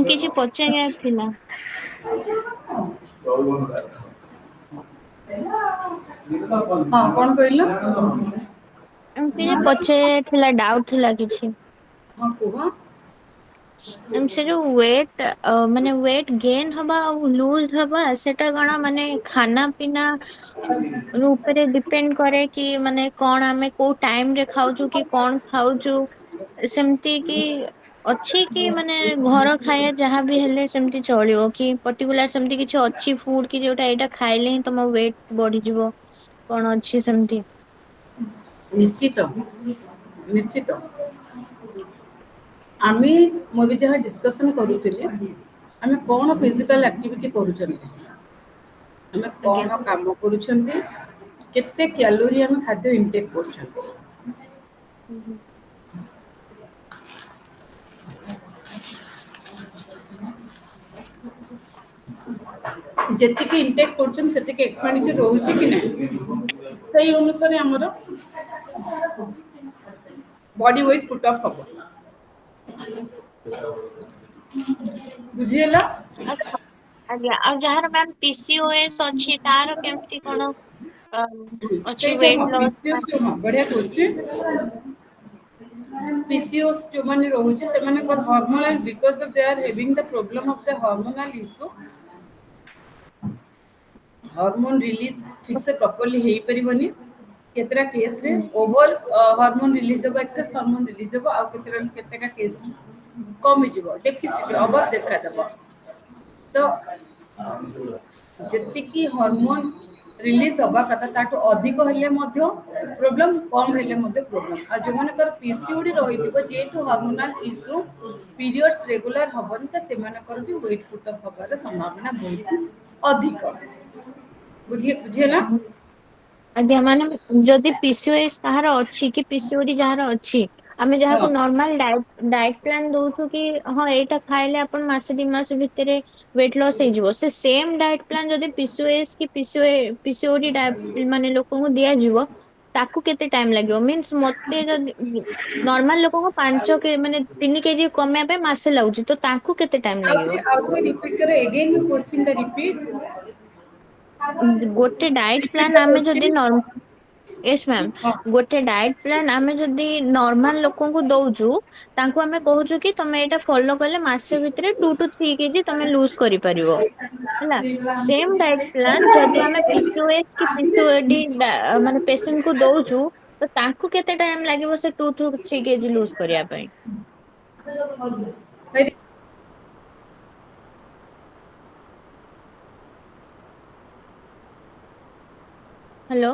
କିଛି ପଚାରିବାର ଥିଲା. हाँ कौन कहल କିଛି ପଚାରିବାର ଥିଲା, ଡାଉଟ୍ ଥିଲା କିଛି. हाँ कुह ସେ ଯୋଉ ୱେଟ୍ ମାନେ ୱେଟ୍ ଗେନ୍ ହବା ଆଉ ଲୁଜ୍ ହବା ସେଟା କଣ ମାନେ ଖାନା ପିନା ଉପରେ ଡିପେଣ୍ଡ କରେ କି ମାନେ କଣ ଆମେ କୋଉ ଟାଇମ୍ ରେ ଖାଉଛୁ କି କଣ ଖାଉଛୁ, ସେମିତି କି ଅଛି କି ମାନେ ଘର ଖାଇବା ଯାହା ବି ହେଲେ ସେମିତି ଚଳିବ କି ପର୍ଟିକୁଲାର ସେମିତି କିଛି ଅଛି ଫୁଡ୍ କି ଯୋଉଟା ଏଇଟା ଖାଇଲେ ହିଁ ତମ ୱେଟ୍ ବଢିଯିବ, କଣ ଅଛି ସେମିତି? निश्चित निश्चित आमे मु भी जहाँ डिस्कशन करूथिले आमे कौन फिजिकल एक्टिविटी करूछन्ते आमे ଆଜ୍ଞା. कौन काम करूछन्ते केते कैलोरी आमे खाद्य इनटेक करूछन्ते जेतिकी इनटेक करूछन सेतिकी एक्सपेंडिचर रहउची कि नै सही अनुसार हमर बॉडी वेट पुट अप हबो बुझियला ଆଜ୍ଞା, ଆଉ ଯାହାର ମ୍ୟାମ୍ PCOS ଅଛି ତାର କେମିତି କଣ ଅଛି ସେଇଟା ୱେଟ୍ ହଁ ଲସ୍? PCOS ହଁ बढिया क्वेश्चन PCOS जो माने रहउची से माने पर hormonal because of they are having the problem of the hormonal issue hormone release ठीक से प्रॉपर्ली हेई परिबनी केतरा केस रे ओवर हार्मोन रिलीज हो एक्सेस हार्मोन रिलीज हो आ केतरा केस कमी जीवो डेफिसिट ओवर देखा दबो तो जेतिकी हार्मोन रिलीज हवा कथा ताठो अधिक हेले मध्य प्रॉब्लम कम हेले मध्य प्रॉब्लम आ जो मानकर पीसीओडी रहिथिबो जेतु हार्मोनल इशू पीरियड्स रेगुलर हबन त से मानकर भी वेट पुट अप हबार संभावना बहुत अधिक बुझियला ଆଜ୍ଞା, ମାନେ ଯଦି PCOS କାହାର ଅଛି କି PCOD ଯାହାର ଅଛି, ଆମେ ଯାହାକୁ ହଁ ନର୍ମାଲ ଡାଏଟ ପ୍ଲାନ ଦଉଛୁ କି ହଁ ଏଇଟା ଖାଇଲେ ଆପଣ ମାସେ 2 ମାସ ଭିତରେ ୱେଟ୍ ଲସ୍ ହେଇଯିବ, ସେ ସେମ ଡାଏଟ ପ୍ଲାନ ଯଦି PCOS କି PCOD ମାନେ ଲୋକଙ୍କୁ ଦିଆଯିବ ତାକୁ କେତେ ଟାଇମ ଲାଗିବ? ମିନ୍ସ ମତେ ଯଦି ନର୍ମାଲ ଲୋକଙ୍କୁ 3 କେଜି କମେଇବା ପାଇଁ ମାସେ ଲାଗୁଛି, ତ ତାଙ୍କୁ କେତେ ଟାଇମ ଲାଗିବ? आउथरे रिपीट करो again you question the repeat ଗୋଟେ ଡାଏଟ रिपीट ପ୍ଲାନ द ଆମେ ଯଦି क्वेश्चन ୟେସ୍ ମ୍ୟାମ୍, हां ଗୋଟେ ଡାଏଟ ପ୍ଲାନ ଆମେ ଯଦି ନର୍ମାଲ ଲୋକଙ୍କୁ ଦଉଛୁ ତାଙ୍କୁ ଆମେ କହୁଛୁ କି ତମେ ଏଇଟା ଫଲୋ କଲେ ମାସେ ଭିତରେ 2 to 3 କେଜି ତମେ ଲୁଜ କରିପାରିବ ହେଲା। ସେମ ଡାଏଟ ପ୍ଲାନ ଯଦି ଆମେ PCOS କି PCOD ମାନେ ପେସେଣ୍ଟ କୁ ଦଉଛୁ ତ ତାଙ୍କୁ କେତେ ଟାଇମ ଲାଗିବ ସେ 2 to 3 କେଜି ଲୁଜ କରିବା ପାଇଁ? वेरी ହ୍ୟାଲୋ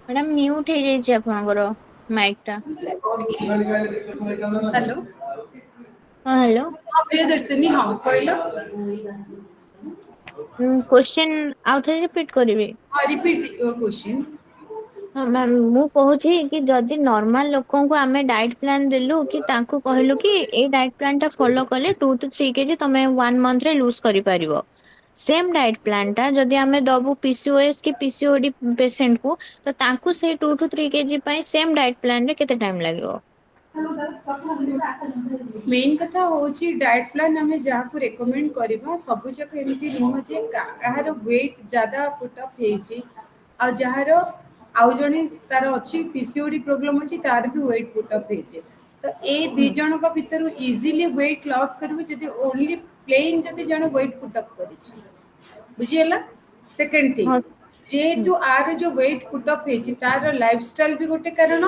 ମ୍ୟାଡାମ ମ୍ୟୁଟ ହେଇଯାଇଛି ଆପଣଙ୍କର ମାଇକ ଟା। हेलो ହଁ ହ୍ୟାଲୋ हां प्रियदर्शिनी हां कहलो क्वेश्चन आउ ଥରେ ରିପିଟ୍ କରିବି। Repeat your questions. ହଁ ମ୍ୟାମ୍ ମୁଁ କହୁଛି କି ଯଦି ନର୍ମାଲ ଲୋକଙ୍କୁ ଆମେ ଡାଏଟ୍ ପ୍ଲାନ ଦେଲୁ କି ତାଙ୍କୁ କହିଲୁ କି ଏଇ ଡାଏଟ୍ ପ୍ଲାନ ଟା ଫଲୋ କଲେ 2 to 3 kg ତମେ 1 month ରେ ଲୁଜ କରିପାରିବ। ସେମ୍ ଡାଏଟ୍ ପ୍ଲାନ ଟା ଯଦି ଆମେ ଦବୁ PCOS କି PCOD ପେସେଣ୍ଟ କୁ ତ ତାଙ୍କୁ ସେଇ 2 to 3 kg ପାଇଁ ସେମ୍ ଡାଏଟ୍ ପ୍ଲାନ ରେ କେତେ ଟାଇମ ଲାଗିବ? मेन कथा होची डाइट प्लान हमें जहाँ को रेकमेंड करबा सब जक एमती नुह जे कहार वेट ज्यादा पुट अप हेची आ जହାର आउ जणी तार अछि पीसीओडी प्रॉब्लम अछि तार भी वेट पुट अप हेची तो ए दी जण को भीतर इजीली वेट लॉस करबे जदी ओनली प्लेन जदी जण वेट पुट अप करिछि बुझियला। सेकंड थिंग ହଁ जेहेतु आर जो वेट पुट अप हेची तार लाइफस्टाइल भी गोटे कारण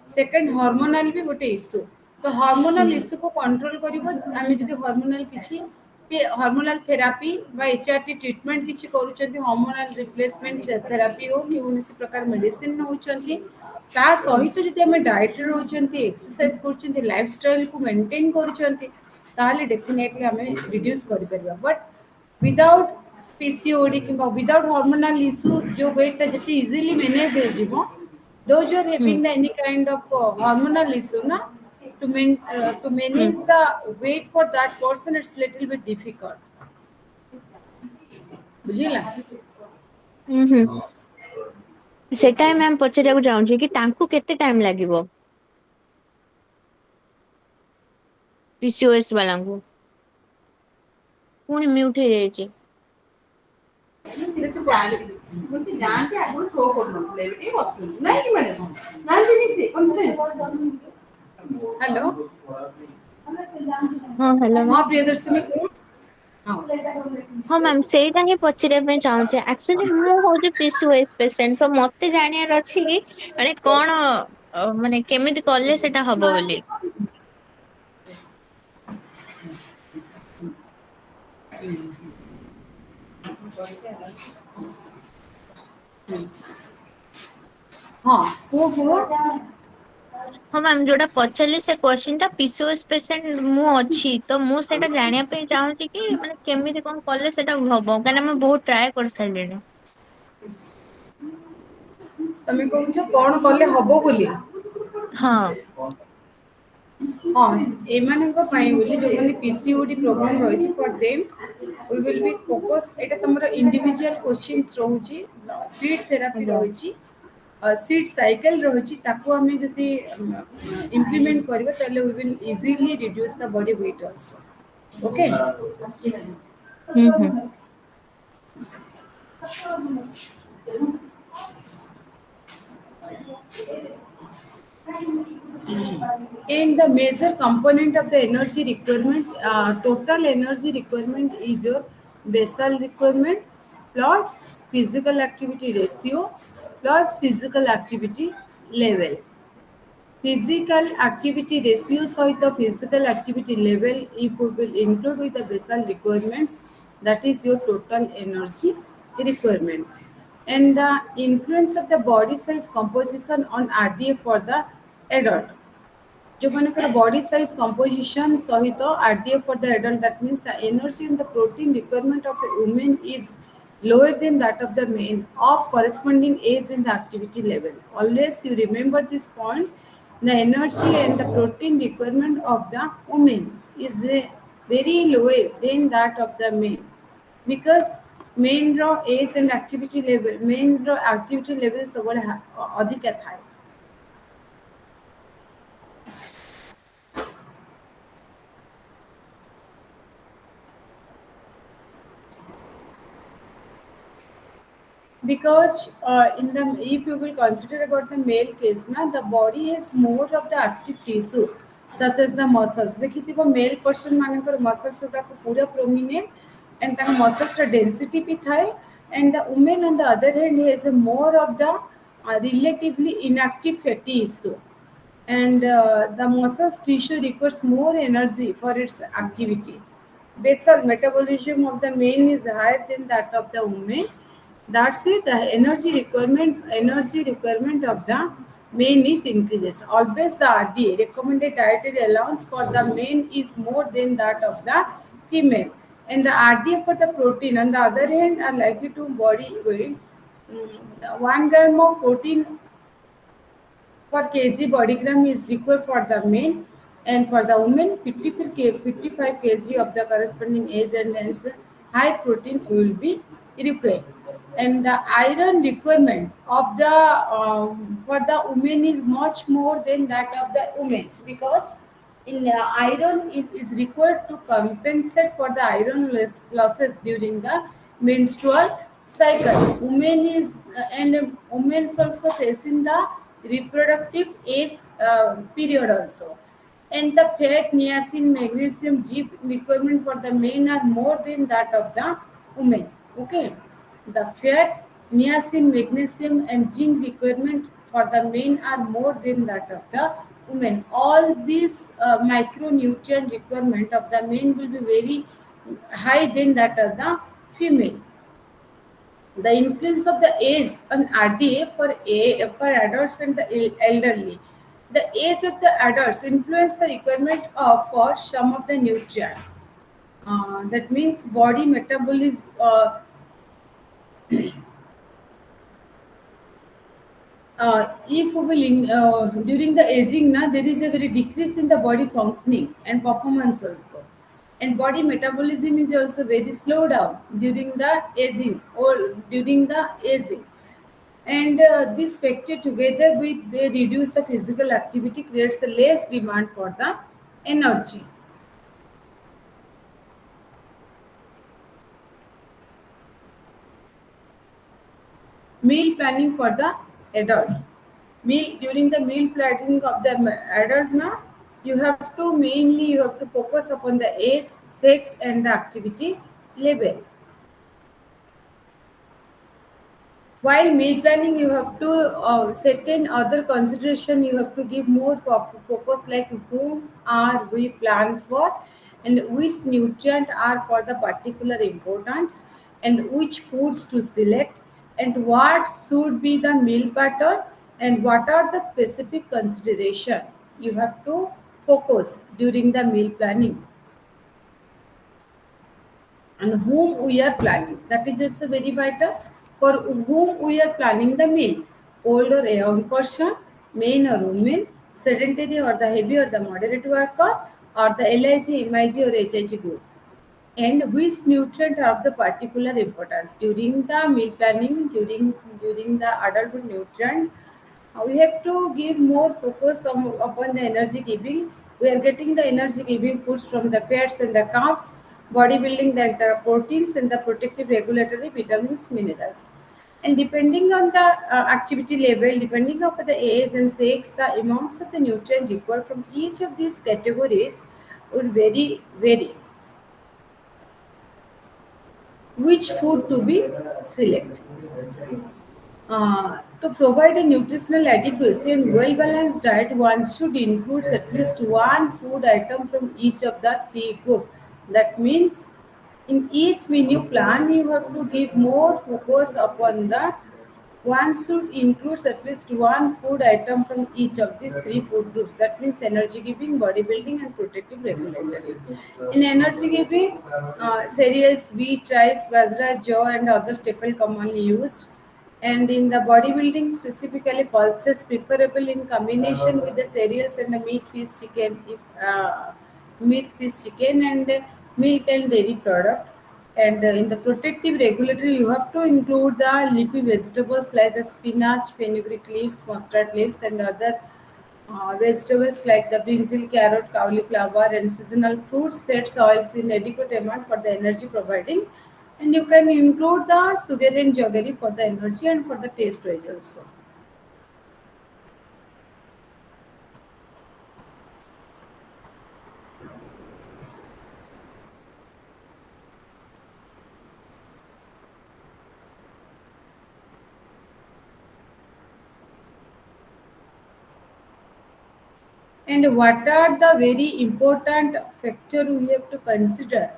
सेकंड हार्मोनल भी गोटे इश्यू तो हार्मोनल इश्यू को कंट्रोल करिवो आमे जदी हार्मोनल किछि हार्मोनल थेरापी बा एचआरटी ट्रीटमेंट किछि करूचंती हार्मोनल रिप्लेसमेंट थेरापी हो कि उन्हीं प्रकार मेडिसिन नउचंती ता सहित जदी आमे डाइट रे रहउचंती एक्सरसाइज करूचंती लाइफस्टाइल को मेंटेन करूचंती ताले डेफिनेटली आमे रिड्यूस करि परिबा बट विदाउट पीसीओडी कि विदाउट हार्मोनल इश्यू जो वेट ता जति इजीली मैनेज हो जिवो those who are having the any kind of hormonal issue na to manage the weight for that person it's little bit difficult बुझिला। ସେଟା ma'am ପଚାରିବାକୁ ଚାହୁଁଛି କି ତାଙ୍କୁ କେତେ ଟାଇମ ଲାଗିବ PCOS ବାଲାଙ୍କୁ? ପୁଣି ମ୍ୟୁଟ ହେଇଯାଇଛି। ସେ ଜାଣିକି ଆଗରୁ ଶୋ କରୁନଥିଲେ ଏବେ ଟିକେ କରୁଛନ୍ତି ନାଇଁ କି ମ୍ୟାଡାମ ଜାଣିଛନ୍ତି ସେ ହ୍ୟାଲୋ ହଁ ହ୍ୟାଲୋ ହଁ ମ୍ୟାମ୍। ପ୍ରିୟଦର୍ଶିନୀ କୁହ। ହଁ ହଁ ମ୍ୟାମ୍ ସେଇଟା ହିଁ ପଚାରିବା ପାଇଁ ଚାହୁଁଛି ଆକ୍ଚୁଆଲି ମୁଁ ହଉଛି PCOS ପେସେଣ୍ଟ ତ ମତେ ଜାଣିବାର ଅଛି କି ମାନେ କଣ ମାନେ କେମିତି କଲେ ସେଟା ହବ ବୋଲି। ହଁ କୁହ କୁହ। ହଁ ମ୍ୟାମ୍ ଯୋଉଟା ପଚାରିଲି ସେ କୋଶ୍ଚିନ୍ ଟା PCOS ପେସେଣ୍ଟ ମୁଁ ଅଛି ତ ମୁଁ ସେଇଟା ଜାଣିବା ପାଇଁ ଚାହୁଁଛି କି ମାନେ କେମିତି କଣ କଲେ ସେଟା ହବ କାହିଁକିନା ମୁଁ ବହୁତ ଟ୍ରାଏ କରିସାରିଲିଣି। ତମେ କହୁଛ କଣ କଲେ ହବ ବୋଲି? ହଁ ହଁ ଏମାନଙ୍କ ପାଇଁ ବୋଲି ଯୋଉମାନେ PCOD ପ୍ରୋବ୍ଲେମ ରହିଛି for them we will be focus ଏଟା ତମର ଇଣ୍ଡିଭିଜୁଆଲ କ୍ୱେଶ୍ଚିନ୍ସ ରହୁଛି ସିଟ୍ ଥେରାପି ଆଜ୍ଞା ରହିଛି ସିଟ୍ ସାଇକେଲ ରହିଛି ତାକୁ ଆମେ ଯଦି ଇମ୍ପ୍ଲିମେଣ୍ଟ କରିବା ତାହେଲେ we will easily reduce the body weight also okay ହୁଁ ହୁଁ and the major component of the energy requirement total energy requirement is your basal requirement plus physical activity ratio plus physical activity level physical activity ratio सहित physical activity level if we will include with the basal requirements that is your total energy requirement and the influence of the body size composition on RDA for the adult जो मानकर body size composition सहित RDA for the adult that means the energy and the protein requirement of a woman is lower than that of the men of corresponding age and the activity level. Always you remember this point. The energy and the protein requirement of the woman is very lower than that of the men because men row age and activity level men row activity level सबले अधिक थाए because in the if you will consider about the male case na the body has more of the active tissue such as the muscles देखिथिबो male person मानकर muscles गुडाक पूरा prominent and the muscles density भी थाए and the women on the other hand has a more of the relatively inactive fatty tissue and the muscles tissue requires more energy for its activity. Basal metabolism of the man is higher than that of the woman. That's why the energy requirement of the man is increases. Always the RDA recommended dietary allowance for the man is more than that of the female. And the RDA for the protein, on the other hand, are likely to body weight. 1 gram of protein per kg body gram is required for the men, and for the women 55 kg of the corresponding age, and hence high protein will be required. And the iron requirement of the for the women is much more than that of the women, because in iron it is required to compensate for the iron losses during the menstrual cycle. Women is and women also facing the reproductive age period also. And the fat, niacin, magnesium, G requirement for the men are more than that of the women. Okay, the fat, niacin, magnesium, and zinc requirement for the men are more than that of the women. All these micronutrient requirement of the men will be very high than that of the female. The influence of the age on RDA for adults and the elderly. The age of the adults influence the requirement of for some of the nutrient. That means body metabolism. If we will during the aging, na, there is a very decrease in the body functioning and performance also, and body metabolism is also very slow down during the aging or during the aging. And this factor together with they reduce the physical activity creates a less demand for the energy. Meal planning for the adult. Meal during the meal planning of the adult, now you have to mainly you have to focus upon the age, sex, and the activity level. While meal planning, you have to certain other consideration. You have to give more focus, like whom are we plan for, and which nutrient are for the particular importance, and which foods to select, and what should be the meal pattern, and what are the specific consideration you have to focus during the meal planning, and whom we are planning. That is also very vital. For whom we are planning the meal, old or a young person, men or women, sedentary or the heavy or the moderate worker, or the LIG, MIG or HIG group, and which nutrient are of the particular importance during the meal planning. During the adulthood nutrient, we have to give more focus upon the energy giving. We are getting the energy giving foods from the fats and the carbs, bodybuilding like the proteins and the protective regulatory vitamins, minerals. And depending on the activity level, depending on the age and sex, the amounts of the nutrient required from each of these categories would vary. Which food to be select? To provide a nutritional adequacy and well-balanced diet, one should include at least one food item from each of the three groups. That means in each menu plan, you have to give more focus upon the one should include at least one food item from each of these three food groups. That means energy giving, bodybuilding, and protective regulatory. In energy giving, cereals, wheat, rice, bajra, jaw, and other staple commonly used. And in the bodybuilding, specifically pulses preferable in combination with the cereals and the meat, fish, chicken, if meat, fish, chicken, and milk and dairy product. And in the protective regulatory, you have to include the leafy vegetables like the spinach, fenugreek leaves, mustard leaves, and other vegetables like the brinjal, carrot, cauliflower, and seasonal fruits, fats, oils in adequate amount for the energy providing. And you can include the sugar and jaggery for the energy and for the taste wise also. And what are the very important factor we have to consider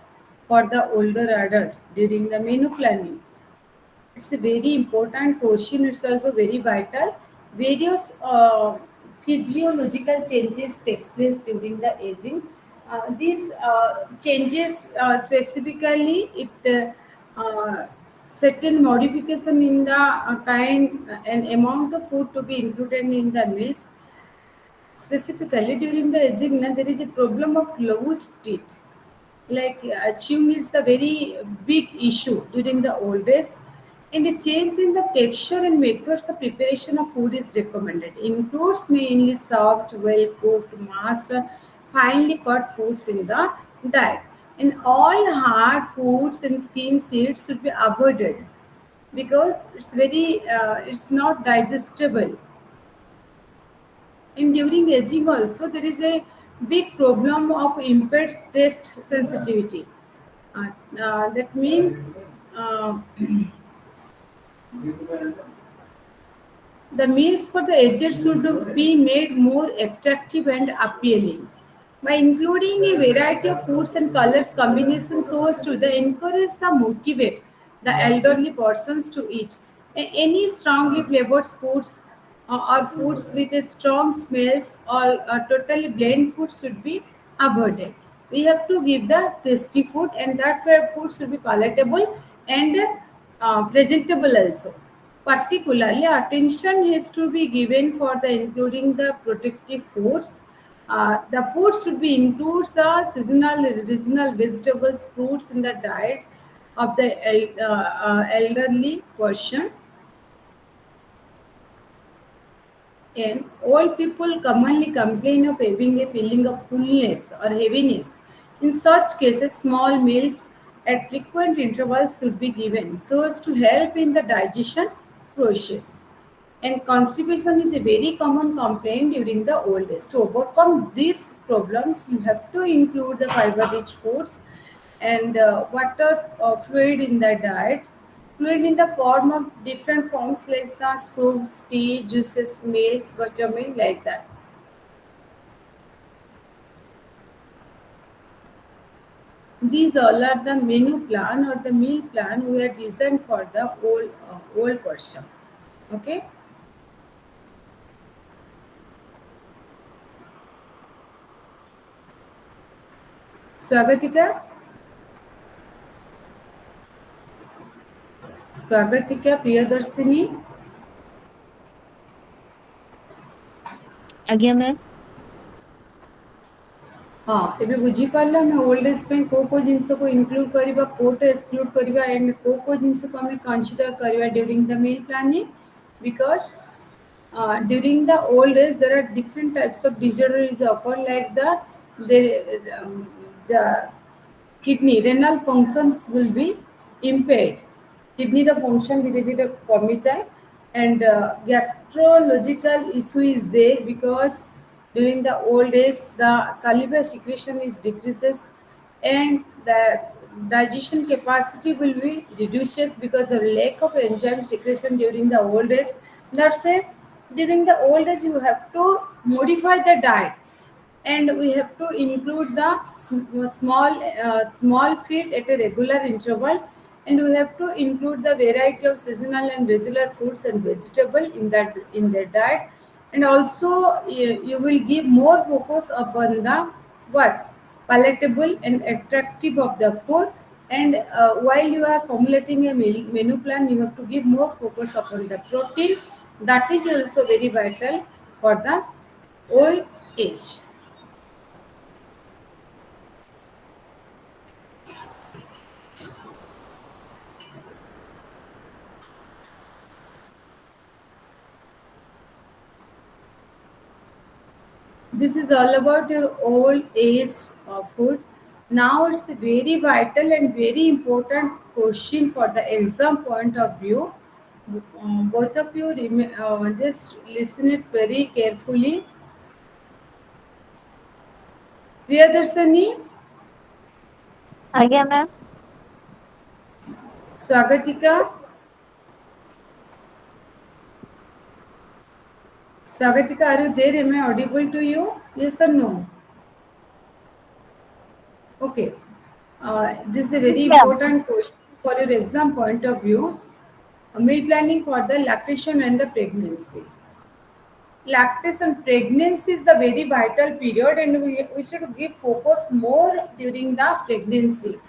for the older adult during the menu planning? It's a very important question. It's also very vital. Various physiological changes takes place during the aging. These changes specifically it certain modification in the kind and amount of food to be included in the meals. Specifically during the aging, there is a problem of loose teeth. Like chewing is a very big issue during the old days, and a change in the texture and methods of preparation of food is recommended. Includes mainly soft, well cooked, mashed, and finely cut foods in the diet. And all hard foods and skin seeds should be avoided because it's not digestible. And during aging also there is a big problem of impaired taste sensitivity. That means uh, the meals for the aged should be made more attractive and appealing by including a variety of foods and colors combinations so as to encourage the motivate the elderly persons to eat. Any strongly flavored foods or foods with a strong smells or totally bland food should be avoided. We have to give the tasty food, and that food should be palatable and presentable also. Particularly, attention has to be given for the including the protective foods. The foods should be includes the seasonal, regional vegetables, fruits in the diet of the elderly person. And old people commonly complain of having a feeling of fullness or heaviness. In such cases, small meals at frequent intervals should be given so as to help in the digestion process. And constipation is a very common complaint during the old age. To overcome these problems, you have to include the fiber-rich foods and water fluid in the diet. Fluid in the form of different forms like the soups, tea, juices, meals, buttermilk, like that. These all are the menu plan or the meal plan we are designed for the old person. Okay. Swagatika, Swagatika, Priyadarshini. ଆଜ୍ଞା ma'am. हाँ ଏବେ ବୁଝିପାରିଲ ଆମେ old age ପାଇଁ କୋଉ ଜିନିଷକୁ include କରିବା କୋଉଟା ଏକ୍ସକ୍ଲୁଡ୍ କରିବା ଏଣ୍ଡ କୋଉ ଜିନିଷକୁ ଆମେ କନସିଡର କରିବା during the meal planning because during the old age there are different types of disorders occur like the kidney renal functions will be impaired. Kidney the function धीरे धीरे कमी जाए and gastrological issue is there because during the old age the saliva secretion is decreases and the digestion capacity will be reduces because of lack of enzyme secretion during the old age. That's it. During the old age you have to modify the diet and we have to include the small feed at a regular interval, and we have to include the variety of seasonal and regular fruits and vegetable in their diet. And also you will give more focus upon the what palatable and attractive of the food. And while you are formulating a menu plan, you have to give more focus upon the protein. That is also very vital for the old age. This is all about your old age food. Now it's a very vital and very important question for the exam point of view. Both of you just listen it very carefully. Priyadarshini, ଆଜ୍ଞା ma'am. Swagatika, Swagatika, are you there? Am I audible to you? Yes or no? Okay. This is a very Yeah. important question for your exam point of view. Meal planning for the lactation and the pregnancy. lactation pregnancy is the very vital period, and we should give focus more during the pregnancy,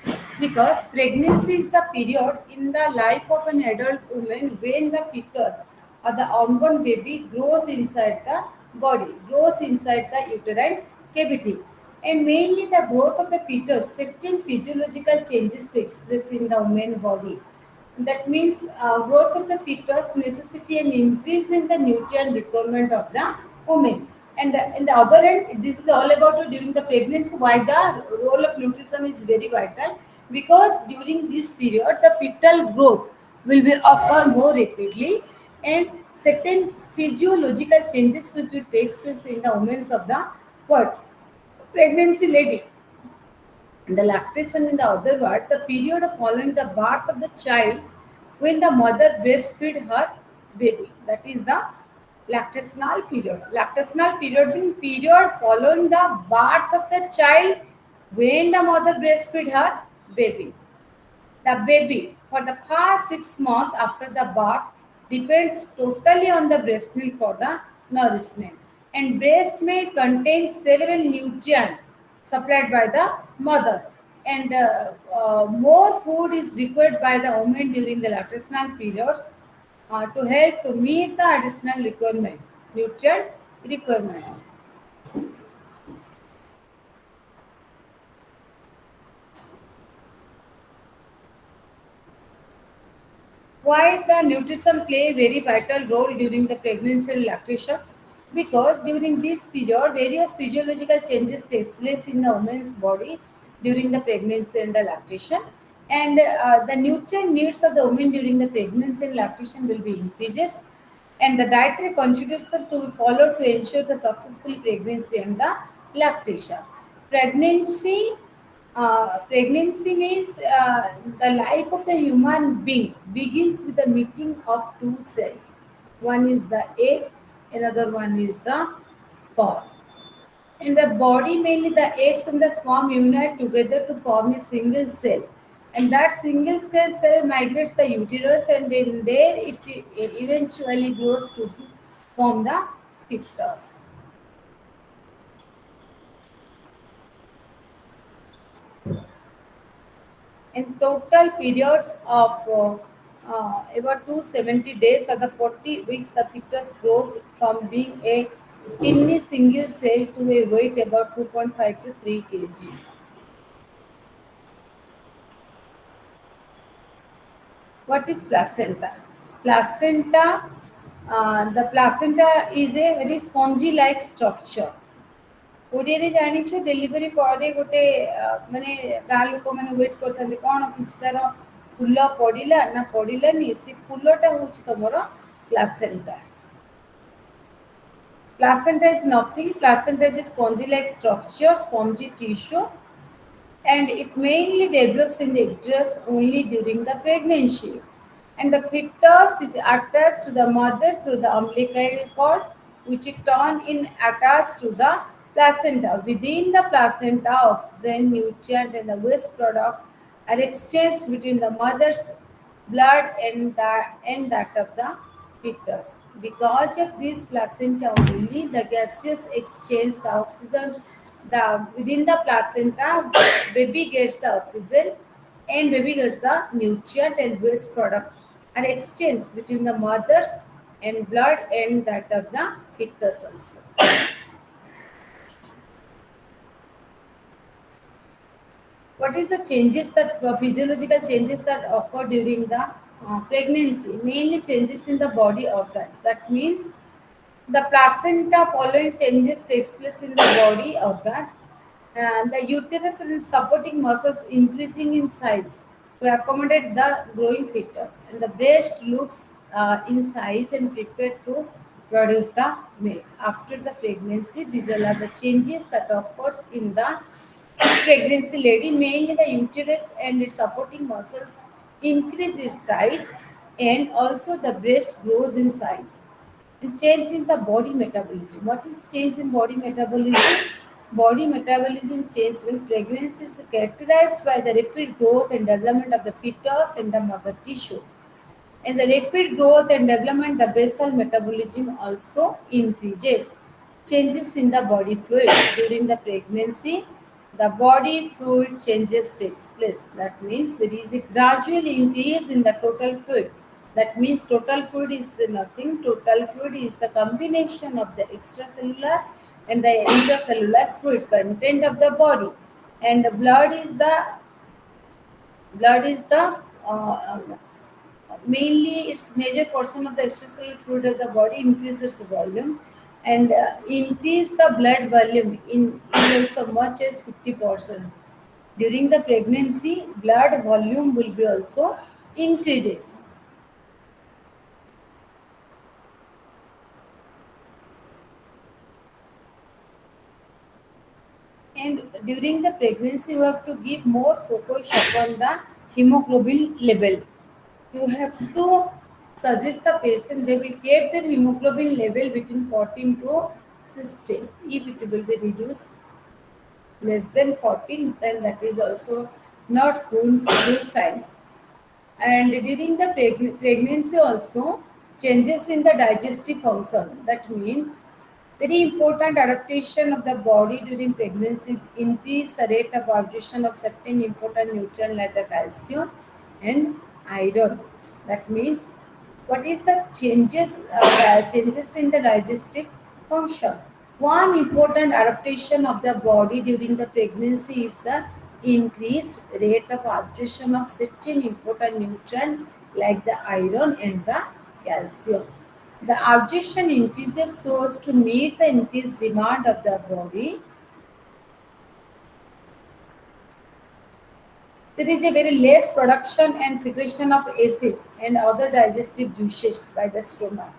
because pregnancy is the period in the life of an adult woman when the fetus or the unborn baby grows inside the body, grows inside the uterine cavity. And mainly the growth of the fetus, certain physiological changes takes place in the woman body. That means growth of the fetus necessity and increase in the nutrient requirement of the woman. And in the other end, this is all about during the pregnancy. Why the role of nutrition is very vital? Because during this period, the fetal growth will be occur more rapidly, and certain physiological changes which will take place in the women's of the what pregnancy lady. The lactation, in the other word, the period of following the birth of the child when the mother breastfeed her baby. That is the lactational period. Lactational period means period following the birth of the child when the mother breastfeed her baby. The baby for the first 6 months after the birth depends totally on the breast milk for the nourishment. And breast milk contains several nutrients supplied by the mother. And more food is required by the woman during the lactational periods to help to meet the additional requirement, nutrient requirement. Why the nutrition play a very vital role during the pregnancy and lactation? Because during this period, various physiological changes takes place in the woman's body during the pregnancy and the lactation, and the nutrient needs of the woman during the pregnancy and lactation will be increases, and the dietary consideration to be followed to ensure the successful pregnancy and the lactation. Pregnancy pregnancy means the life of the human beings begins with the meeting of two cells. One is the egg, another one is the sperm. In the body, mainly the eggs and the sperm unite together to form a single cell. And that single cell migrates the uterus, and in there it eventually grows to form the fetus. In total periods of about 270 days or the 40 weeks, the fetus growth from being a tiny single cell to a weight about 2.5 to 3 kg. What is placenta? Placenta, the placenta is a very spongy-like structure. ଓଡ଼ିଆରେ ଜାଣିଛ delivery ପରେ ଗୋଟେ ମାନେ ଗାଁ ଲୋକମାନେ wait କରିଥାନ୍ତି କ'ଣ କିଛି ତାର ଫୁଲ ପଡ଼ିଲା ନା ପଡ଼ିଲାନି, ସେ ଫୁଲଟା ହେଉଛି ତମର placenta. Placenta is nothing. Placenta is a spongy-like structure, spongy tissue, and it mainly develops in the uterus only during the pregnancy. And the fetus is attached to the mother through the umbilical cord, which is torn in attached to the placenta. Within the placenta, oxygen, nutrient, and the waste product are exchanged between the mother's blood and that of the fetus. Because of this placenta only, the gaseous exchange the oxygen within the placenta, baby gets the oxygen and baby gets the nutrient and waste product are exchanged between the mother's and blood and that of the fetus also. What is the changes that physiological changes that occur during the pregnancy? Mainly changes in the body organs. That means the placenta following changes takes place in the body organs, and the uterus and supporting muscles increasing in size to accommodate the growing fetus, and the breast looks in size and prepared to produce the milk. After the pregnancy, these are the changes that occurs in the pregnancy lady. Mainly the uterus and its supporting muscles increase its size, and also the breast grows in size. And change in the body metabolism. What is change in body metabolism? Body metabolism change when pregnancy is characterized by the rapid growth and development of the fetus and the mother tissue. In the rapid growth and development, the basal metabolism also increases. Changes in the body fluid during the pregnancy, the body fluid changes takes place. That means there is a gradual increase in the total fluid. That means total fluid is nothing. Total fluid is the combination of the extracellular and the intracellular fluid content of the body, and the blood is the uh, mainly its major portion of the extracellular fluid of the body increases the volume, and increase the blood volume in so much as 50%. During the pregnancy, blood volume will be also increases. And during the pregnancy, you have to give more focus upon the hemoglobin level. You have to suggest the patient they will get their hemoglobin level between 14 to 16. If it will be reduced less than 14, then that is also not good signs. And during the pregnancy also, changes in the digestive function. That means very important adaptation of the body during pregnancy is increase the rate of absorption of certain important nutrients like the calcium and iron. That means what is the changes in the digestive function? One important adaptation of the body during the pregnancy is the increased rate of absorption of certain important nutrients like the iron and the calcium. The absorption increases so as to meet the increased demand of the body. There is a very less production and secretion of acid and other digestive juices by the stomach.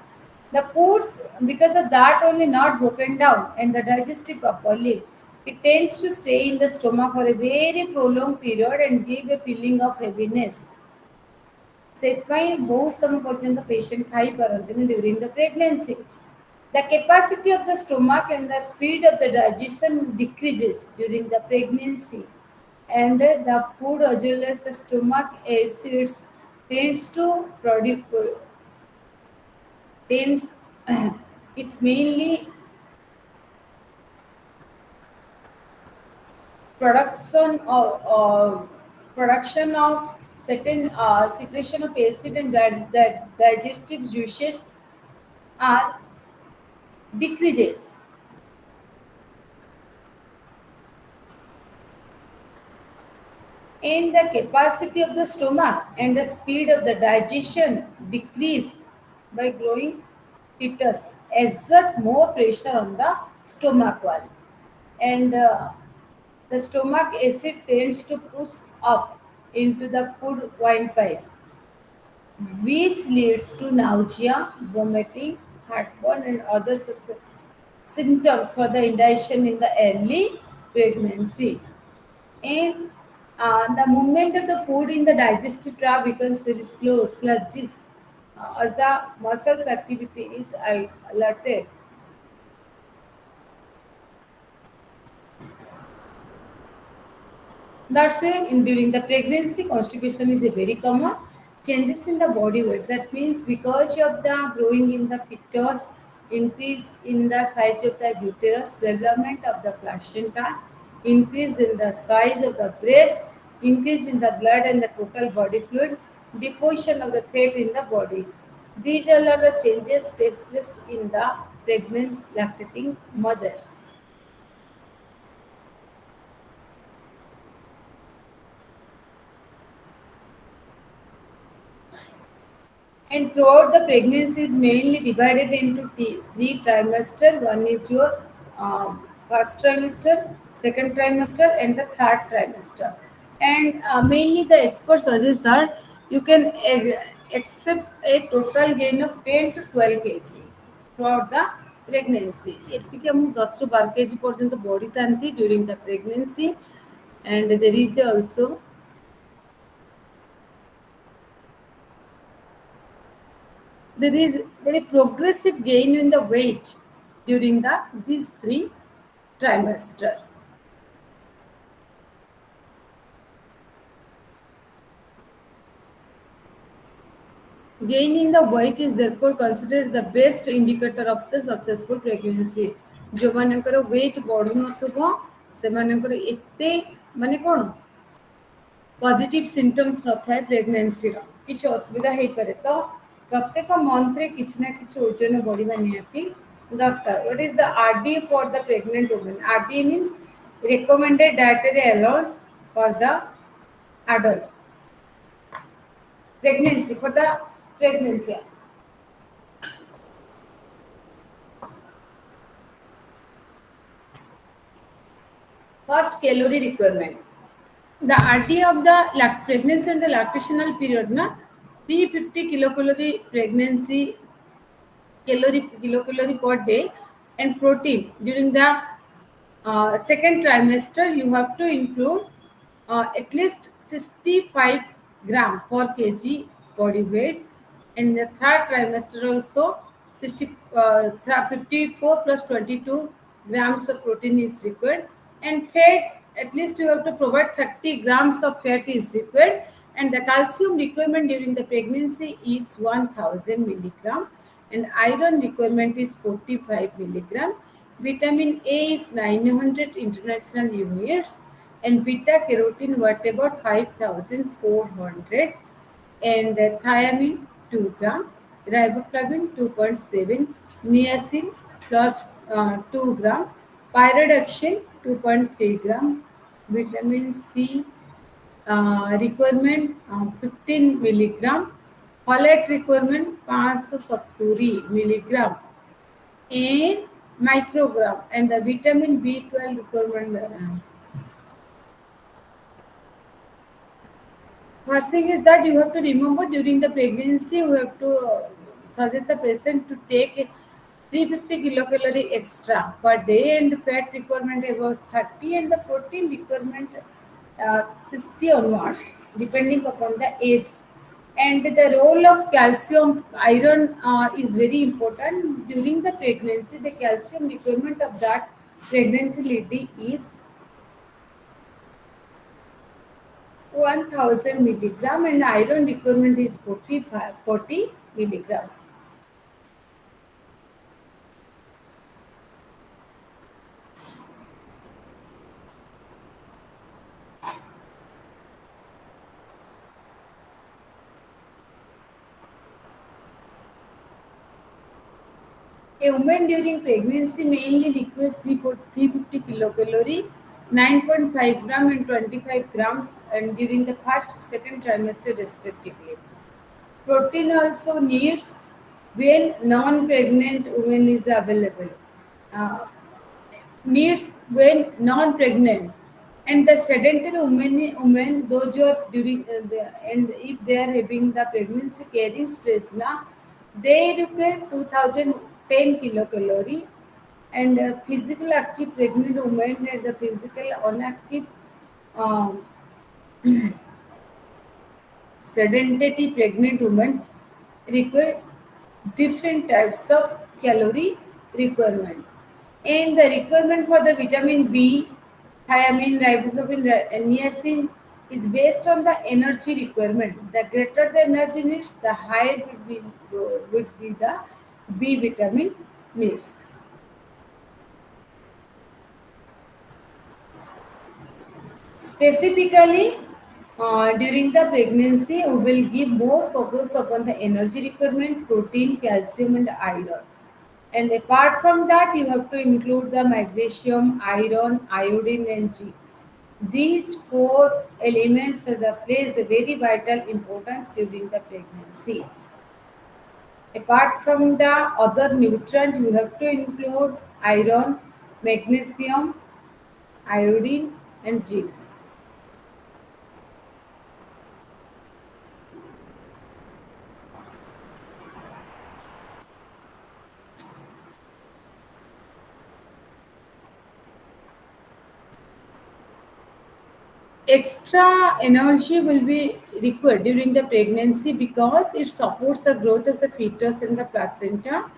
The foods, because of that, only not broken down and the digested properly. It tends to stay in the stomach for a very prolonged period and give a feeling of heaviness. ସେଥିପାଇଁ ବହୁତ ସମୟ ପର୍ଯ୍ୟନ୍ତ patient ଖାଇପାରନ୍ତିନି during the pregnancy. The capacity of the stomach and the speed of the digestion decreases during the pregnancy, and the food as well as the stomach acids tends to produce tends it mainly production of certain secretion of acid and digestive juices are decreases. And the capacity of the stomach and the speed of the digestion decrease by growing fetus exert more pressure on the stomach wall, and the stomach acid tends to push up into the food windpipe, which leads to nausea, vomiting, heartburn, and other symptoms for the indigestion in the early pregnancy. And the movement of the food in the digestive tract becomes very slow, sluggish, as the muscles activity is alerted. That's why during the pregnancy, constipation is a very common changes in the body weight. That means because of the growing in the fetus, increase in the size of the uterus, development of the placenta, increase in the size of the breast, increase in the blood and the total body fluid, deposition of the fat in the body. These all are the changes takes place in the pregnant lactating mother. And throughout the pregnancy is mainly divided into three trimester. One is your first trimester, second trimester, and the third trimester. And mainly the experts suggest that you can accept a total gain of 10 to 12 kg throughout the pregnancy. ଏତିକି ଆମକୁ 10 ରୁ 12 kg ପର୍ଯ୍ୟନ୍ତ ବଢ଼ିଥାନ୍ତି during the pregnancy, and there is also there is very progressive gain in the weight during these three trimester. Gain in the weight is therefore considered the best indicator of the successful pregnancy. जो मानकर weight बढ़ु नथुबो सेमानकर एते माने कोन positive symptoms नथाय pregnancy रो किछ असुविधा हे पारे तो प्रत्येक month रे किछ ना किछ ओजन बढ़िबा नियति दरकार. What is the RDA for the pregnant woman? RDA means recommended dietary allowance for the adult pregnancy, for the pregnancy. First, calorie requirement. The RDA of the pregnancy and the lactational period na 350 kilocalorie pregnancy kilocalorie per day, and protein during the second trimester you have to include at least 65 gram per kg body weight, and the third trimester also 54 plus 22 grams of protein is required, and fat at least you have to provide 30 grams of fat is required, and the calcium requirement during the pregnancy is 1000 milligram, and iron requirement is 45 milligram. Vitamin A is 900 international units, and beta carotene what about 5400, and thiamine 2 gram, riboflavin 2.7, niacin plus 2 gram, pyridoxine 2.3 gram, vitamin C requirement 15 milligram, folate requirement 570 milligram in microgram, and the vitamin B12 requirement. First thing is that you have to remember during the pregnancy you have to suggest the patient to take 350 kilocalorie extra per day, and fat requirement was 30, and the protein requirement 60 onwards depending upon the age. And the role of calcium iron is very important during the pregnancy. The calcium requirement of that pregnancy lady is 1000 milligram, and iron requirement is 40 milligrams. A woman during pregnancy mainly requires 350 kilocalorie, 9.5 gram and 25 grams, and during the first second trimester respectively. Protein also needs when non-pregnant woman is available. Uh, Needs when non-pregnant, and the sedentary women those who are during and if they are having the pregnancy carrying stress na, they require 2010 kilocalorie, and physical active pregnant women and the physical inactive um, sedentary pregnant women require different types of calorie requirement. And the requirement for the vitamin B, thiamine, riboflavin, and niacin is based on the energy requirement. The greater the energy needs, the higher would be the B vitamin needs. Specifically, during the pregnancy, we will give more focus upon the energy requirement, protein, calcium, and iron. And apart from that, you have to include the magnesium, iron, iodine, and G. These four elements plays a very vital importance during the pregnancy. Apart from the other nutrient, you have to include iron, magnesium, iodine, and zinc. Extra energy will be required during the pregnancy because it supports the growth of the fetus in the placenta,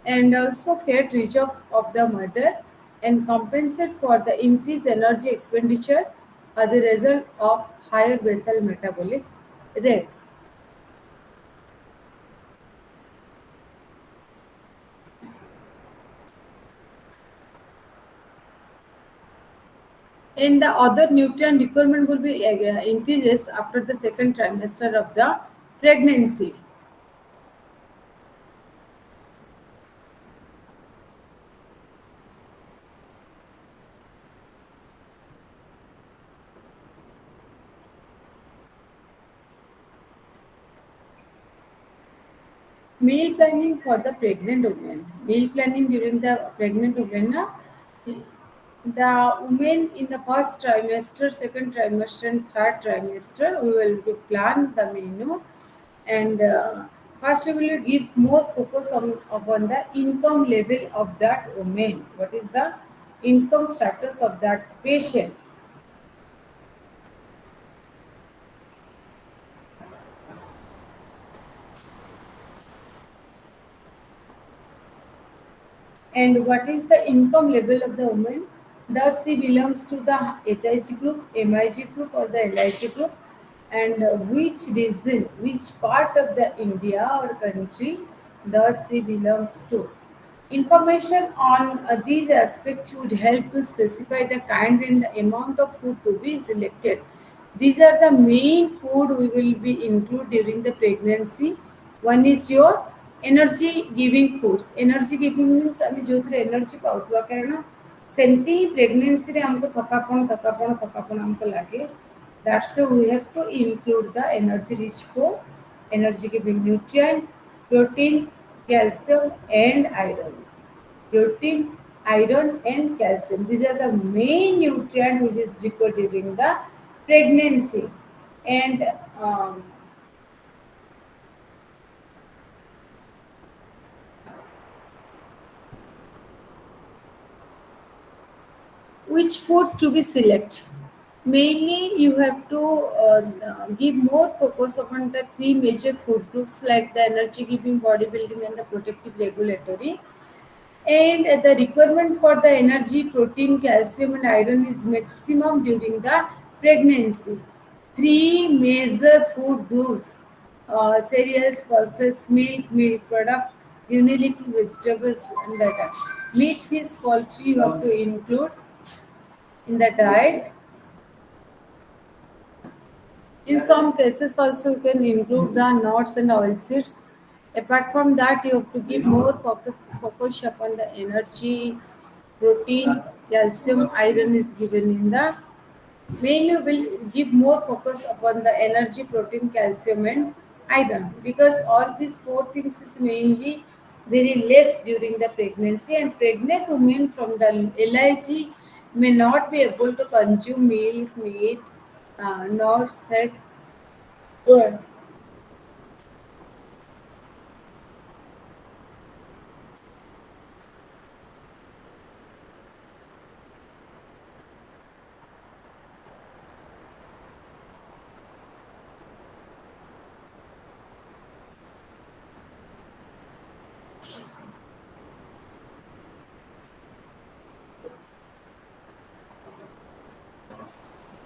and also fat rich of the mother, and compensate for the increased energy expenditure as a result of higher basal metabolic rate. And the other nutrient requirement will be increases after the second trimester of the pregnancy. Meal planning for the pregnant women. Meal planning during the pregnant women. The women in the first trimester, second trimester, and third trimester, we will plan the menu, and first we will give more focus upon the income level of that woman. What is the income status of that patient? And what is the income level of the woman? Does she belongs to the HIG group, MIG group, or the LIG group? And which region, which part of the India or country does she belongs to? Information on these aspects would help to specify the kind and the amount of food to be selected. These are the main food we will be include during the pregnancy. One is your energy giving foods. Energy giving means ଆମେ ଯୋଉଥିରେ energy ପାଉଥିବା କାରଣ ସେମିତି ପ୍ରେଗନେନ୍ସିରେ ଆମକୁ ଥକାପଣ ଆମକୁ ଲାଗେ. That's why we have to include the energy rich food, energy giving nutrient, protein, calcium, and iron. Protein, iron, and calcium. These are the main nutrient which is required during the pregnancy. And which foods to be select? Mainly, you have to give more focus upon the three major food groups like the energy giving, bodybuilding, and the protective regulatory. And the requirement for the energy, protein, calcium, and iron is maximum during the pregnancy. Three major food groups: cereals, pulses, milk, milk product, green vegetables, and that. Meat, fish, poultry you have to include in the diet. In some cases, also you can include the nuts and oilseeds. Apart from that, you have to give more focus upon the energy, protein, calcium, iron is given in the. Mainly will give more focus upon the energy, protein, calcium, and iron because all these four things is mainly very less during the pregnancy, and pregnant women from the LIG may not be able to consume milk, meat, nuts, fat. Good.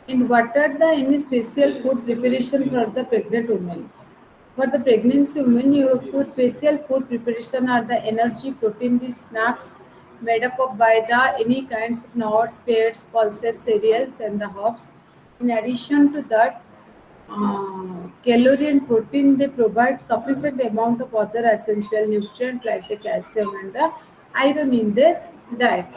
And what are the any special food preparation for the pregnant women? For the pregnancy women, you have to special food preparation are the energy protein rich snacks made up of by the any kinds of nuts, pears, pulses, cereals, and the herbs. In addition to that, calorie and protein they provide sufficient amount of other essential nutrients like the calcium and the iron in their diet.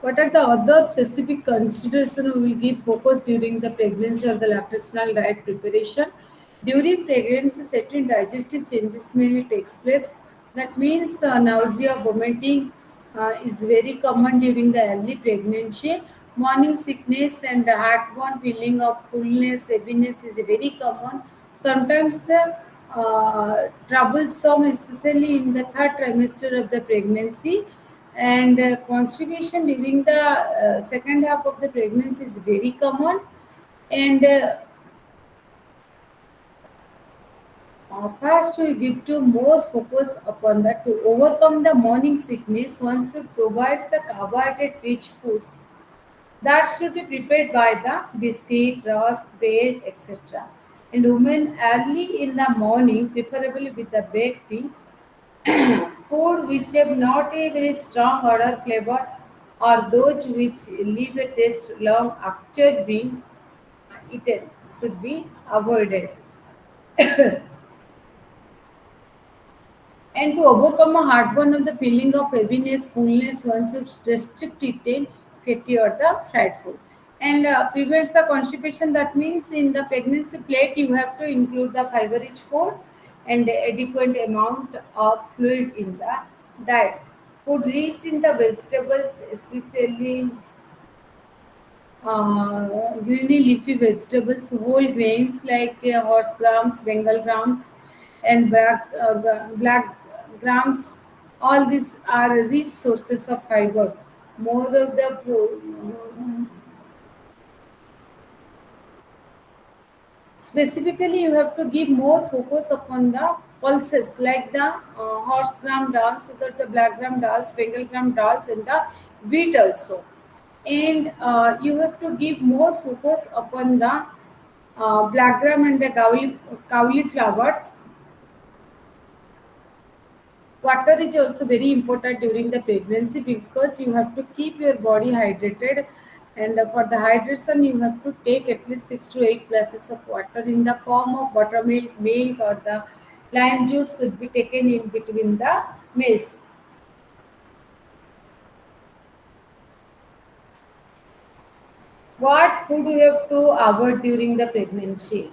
What are the other specific considerations we will give focus during the pregnancy or the lactational diet preparation? During pregnancy, certain digestive changes may takes place. That means nausea, vomiting is very common during the early pregnancy. Morning sickness and heartburn, feeling of fullness, heaviness is very common. Sometimes troublesome, especially in the third trimester of the pregnancy, and constipation during the second half of the pregnancy is very common. And first we give to more focus upon that. To overcome the morning sickness, one should provide the carbohydrate rich foods that should be prepared by the biscuit, rusk, bread, etc. And women early in the morning, preferably with the baked tea, food which have not a very strong odor flavor or those which leave a taste long after being eaten should be avoided. And to overcome a heartburn of the feeling of heaviness, fullness, one should restrict eating fatty or the fried food. And prevents the constipation. That means in the pregnancy plate you have to include the fiber-rich food and adequate amount of fluid in the diet. Food rich in the vegetables, especially greeny leafy vegetables, whole grains like horse grams, Bengal grams, and black grams. All these are rich sources of fiber. More of the specifically, you have to give more focus upon the pulses like the horse gram dals, so that the black gram dals, Bengal gram dals, and the wheat also. And you have to give more focus upon the black gram and the cauliflowers. Water is also very important during the pregnancy because you have to keep your body hydrated, and for the hydration you have to take at least 6 to 8 glasses of water in the form of buttermilk, milk, or the lime juice should be taken in between the meals. What food you have to avoid during the pregnancy?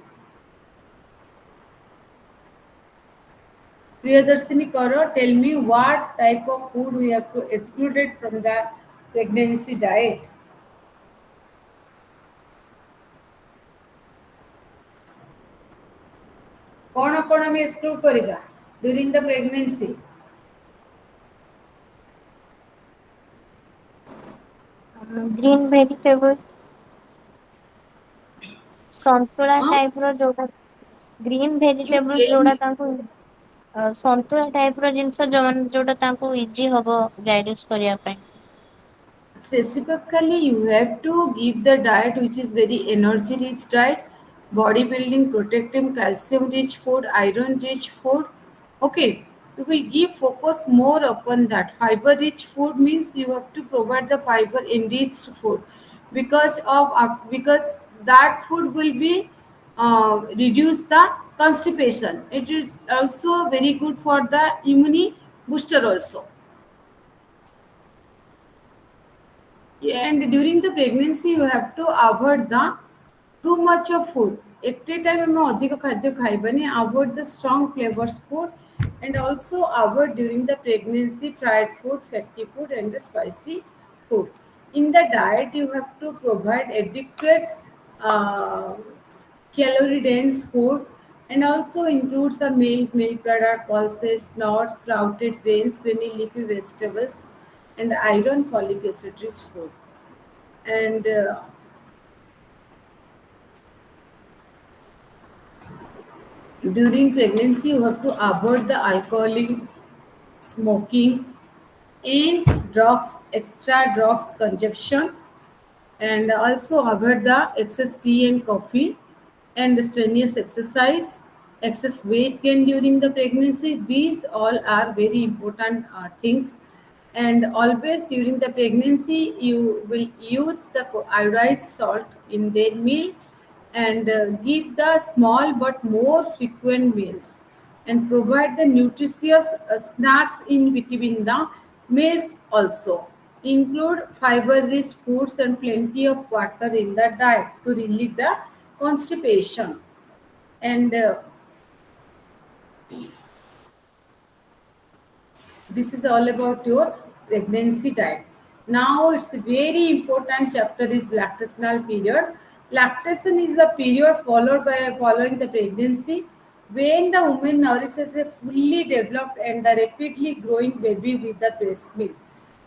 Priyadarshini Kaur, tell me what type of food we have to exclude it from the pregnancy diet. कौन कौन आम exclude करिबा during the pregnancy? Green vegetables, ସନ୍ତୁଳା हाँ type ର ଯୋଉଟା green you vegetables tell ଯୋଉଟା मी ତାଙ୍କୁ ସନ୍ତୁଳା ଟାଇପ ର ଜିନିଷ ଯୋଉଟା ତାଙ୍କୁ ଇଜି ହବ ଡାଇଜେଷ୍ଟ କରିବା ପାଇଁ। specifically you have to give the diet which is very energy rich diet, body building, protective, calcium rich food, iron rich food. Okay, you will give focus more upon that. Fiber rich food means you have to provide the fiber enriched food because that food will be reduce the constipation. It is also very good for the immune booster also. Yeah, and during the pregnancy you have to avoid the too much of food. At a time ଆମେ ଅଧିକ ଖାଦ୍ୟ ଖାଇବାନି. Avoid the strong flavors food, and also avoid during the pregnancy fried food, fatty food, and the spicy food. In the diet you have to provide adequate uh, calorie dense food, and also includes the milk product, pulses, nuts, sprouted grains, creamy leafy vegetables, and iron, folic acid rich food. And during pregnancy you have to avoid the alcoholic, smoking, and extra drugs consumption, and also avoid the excess tea and coffee, and strenuous exercise, excess weight gain during the pregnancy. These all are very important things. And always during the pregnancy you will use the iodized salt in their meal, and give the small but more frequent meals, and provide the nutritious snacks in between the meals also. Include fiber rich foods and plenty of water in the diet to relieve the constipation. And this is all about your pregnancy diet. Now it's a very important chapter is lactational period. Lactation is the period following the pregnancy when the woman nourishes a fully developed and the rapidly growing baby with the breast milk.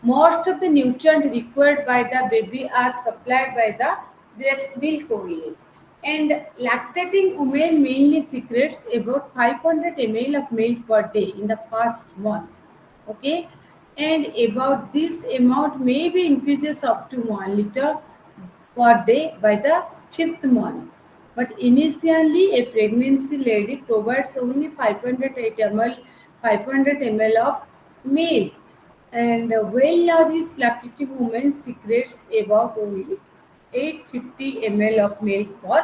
Most of the nutrients required by the baby are supplied by the breast milk only. And lactating women mainly secretes about 500 ml of milk per day in the first month. Okay, and about this amount may be increases up to 1 liter per day by the fifth month. But initially, a pregnancy lady provides only 508 ml, 500 ml of milk. And well nourished lactating women secretes about only 850 ml of milk per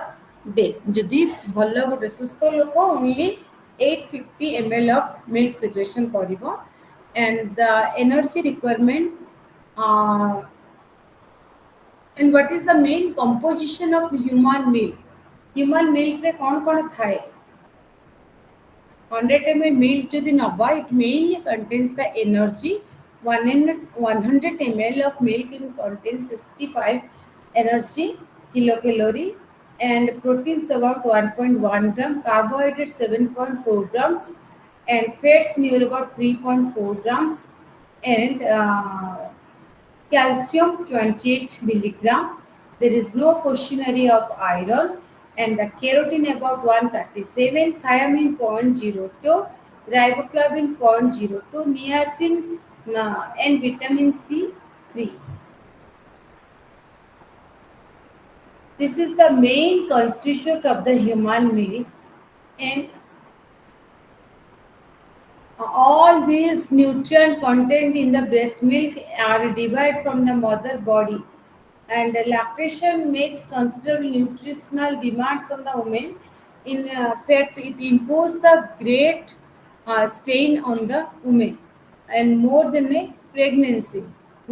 day. যদি ଭଲ ଗୋଟେ ସୁସ୍ଥ ଲୋକ only 850 ml of milk secretion କରିବ, and the energy requirement, uh, and what is the main composition of human milk? Human milk रे कौन कौन थाए? 100 ml milk যদি নবা, it mainly contains the energy. 100 ml of milk in contains 65 energy kilocalorie, and proteins about 1.1 gram, carbohydrates 7.4 grams, and fats near about 3.4 grams, and calcium 28 milligram. There is no quaternary of iron, and the kerosene about 137, thiamine 0.02, riboflavin 0.02, niacin and vitamin C 3. This is the main constituent of the human milk, and all these nutrient content in the breast milk are derived from the mother body, and the lactation makes considerable nutritional demands on the woman. In fact, it imposes the great strain on the woman, and more than a pregnancy.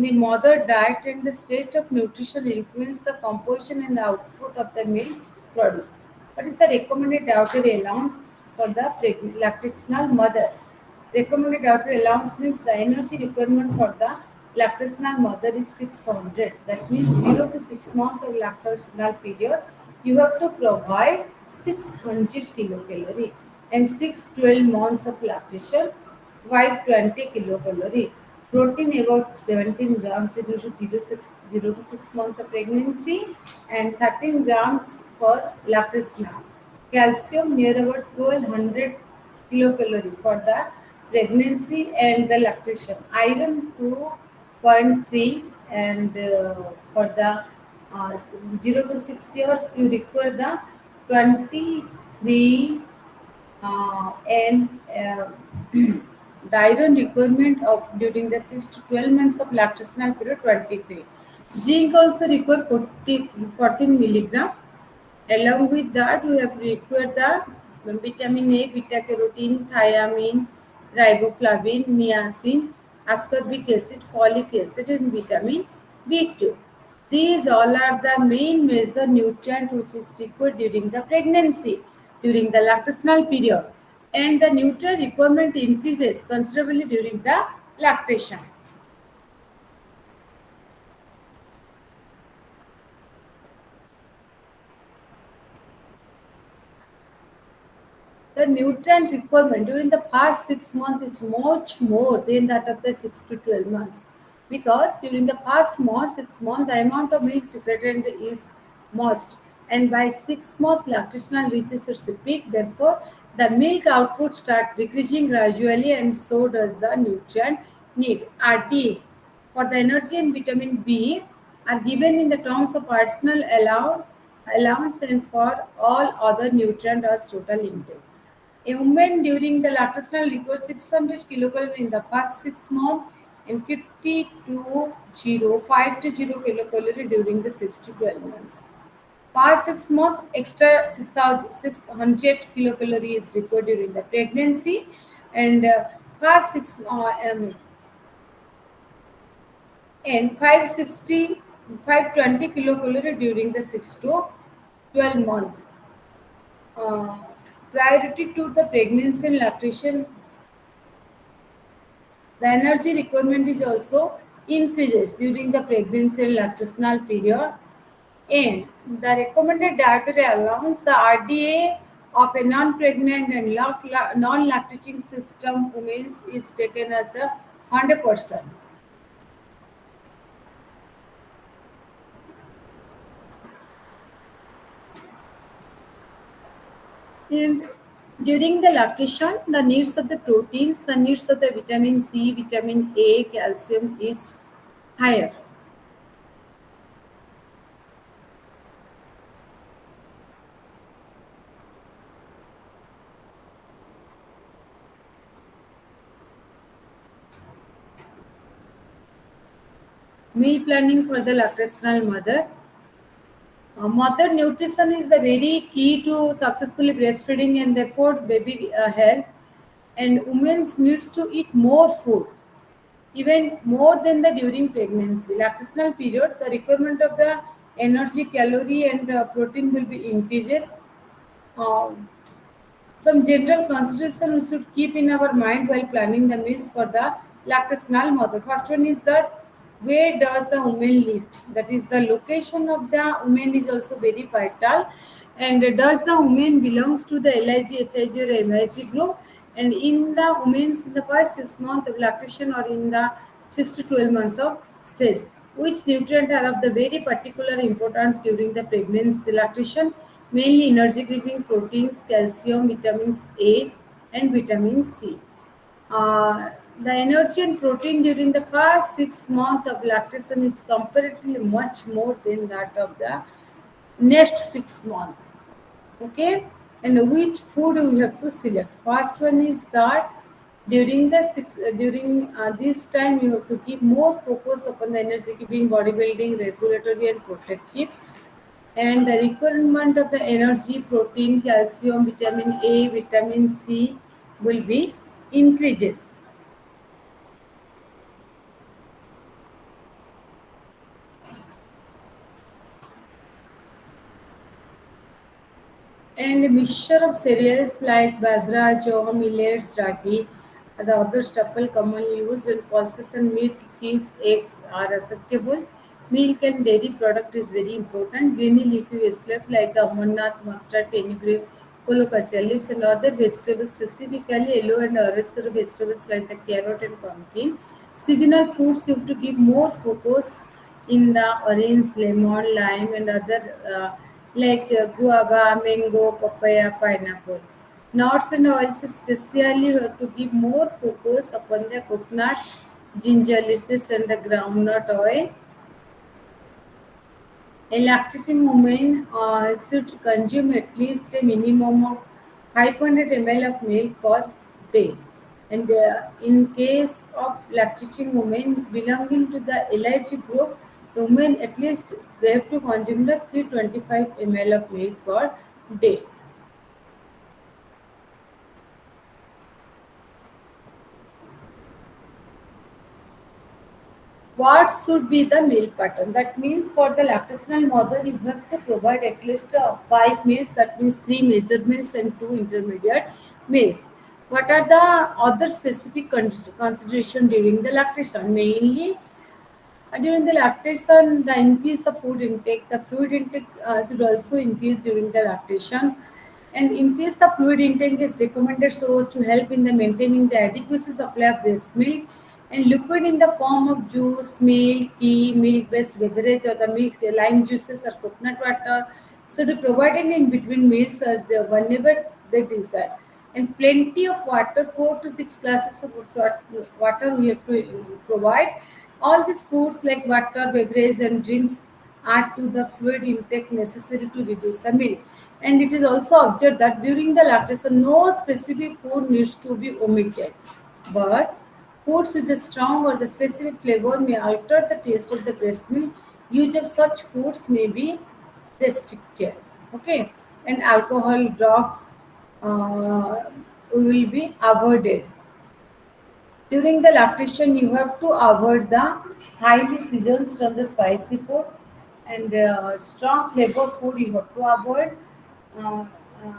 The mother diet and the state of nutrition influence the composition and the output of the milk produced. What is the recommended dietary allowance for the lactational mother? Recommended dietary allowance means the energy requirement for the lactational mother is 600. That means 0 to 6 months of lactational period, you have to provide 600 kilocalorie, and 6-12 months of lactation, 520 kilocalorie. Protein about 17 grams due to 0 to 6 months of pregnancy, and 13 grams for lactational. Calcium near about 1200 kilocalorie for the pregnancy and the lactation. Iron 2.3, and for the 0 to 6 years you require the 23, and the iron requirement of during the 6 to 12 months of lactational period 23. Zinc also require 14 milligram. Along with that, we have required the vitamin A, beta carotene, thiamine, riboflavin, niacin, ascorbic acid, folic acid, and vitamin B2. These all are the main major nutrient which is required during the pregnancy, during the lactational period, and the nutrient requirement increases considerably during the lactation. The nutrient requirement during the first 6 months is much more than that of the 6 to 12 months, because during the first 6 months the amount of milk secreted is most, and by 6 months lactation reaches its peak. Therefore, the milk output starts decreasing gradually, and so does the nutrient need. RDA for the energy and vitamin B are given in the terms of additional allowance, and for all other nutrient as total intake. A woman during the lactational requires 600 kilocalorie in the first 6 months, and 5 to 0 kilocalorie during the 6 to 12 months. Past 6 months, extra 600 kilocalorie is required during the pregnancy, and past 6 and 520 kilocalorie during the 6 to 12 months. Priority to the pregnancy and lactation, the energy requirement is also increases during the pregnancy and lactational period, and the recommended dietary allowance, the RDA of a non-pregnant and non-lactating system women is taken as the 100%. And during the lactation, the needs of the proteins, the needs of the vitamin C, vitamin A, calcium is higher. Meal planning for the lactational mother. Mother nutrition is the very key to successfully breastfeeding and therefore baby health. And women needs to eat more food, even more than the during pregnancy. Lactational period, the requirement of the energy, calorie, and protein will be increases. Um, some general consideration we should keep in our mind while planning the meals for the lactational mother. First one is that where does the woman live? That is the location of the woman is also very vital. And does the woman belongs to the LIG, HIG or MIG group? And in the women's in the first 6 months of lactation or in the 6 to 12 months of stage, which nutrient are of the very particular importance during the pregnancy lactation? Mainly energy giving proteins, calcium, vitamins A, and vitamin C. The energy and protein during the first 6 months of lactation is comparatively much more than that of the next 6 months. Okay, and which food we have to select? First one is that during this time you have to give more focus upon the energy giving, bodybuilding, regulatory, and protective, and the requirement of the energy, protein, calcium, vitamin A, vitamin C will be increases. And a mixture of cereals like bajra, jaw, millets, ragi, the other staple commonly used in pulses and meat, fish, eggs are acceptable. Milk and dairy product is very important. Greeny leafy vegetables like the amarnath, mustard, fenugreek, colocasia leaves and other vegetables, specifically yellow and orange color vegetables like the carrot and pumpkin. Seasonal fruits you have to give more focus in the orange, lemon, lime, and other like guava, mango, papaya, pineapple. Nuts and oils, especially, we have to give more focus upon the coconut, ginger, lysis, and the groundnut oil. A lactating woman should consume at least a minimum of 500 ml of milk per day. And in case of lactating women belonging to the LIG group, the women at least they have to consume the 325 ml of milk per day. What should be the meal pattern? That means for the lactational mother, you have to provide at least 5 meals. That means 3 major meals and 2 intermediate meals. What are the other specific consideration during the lactation? Mainly during the lactation, the increase the food intake. The fluid intake should also increase during the lactation. And increase the fluid intake is recommended so as to help in the maintaining the adequacy supply of breast milk and liquid in the form of juice, milk, tea, milk-based beverage or the milk, lime juices or coconut water. So to provide it in between meals or whenever they desire. And plenty of water, 4 to 6 glasses of water we have to provide. All these foods like water, beverage, and drinks add to the fluid intake necessary to reduce the milk. And it is also observed that during the lactation, no specific food needs to be omitted. But foods with a strong or the specific flavor may alter the taste of the breast milk. Use of such foods may be restricted. Okay, and alcohol, drugs will be avoided. During the lactation, you have to avoid the highly seasoned and the spicy food and strong flavor food you have to avoid. Uh, uh,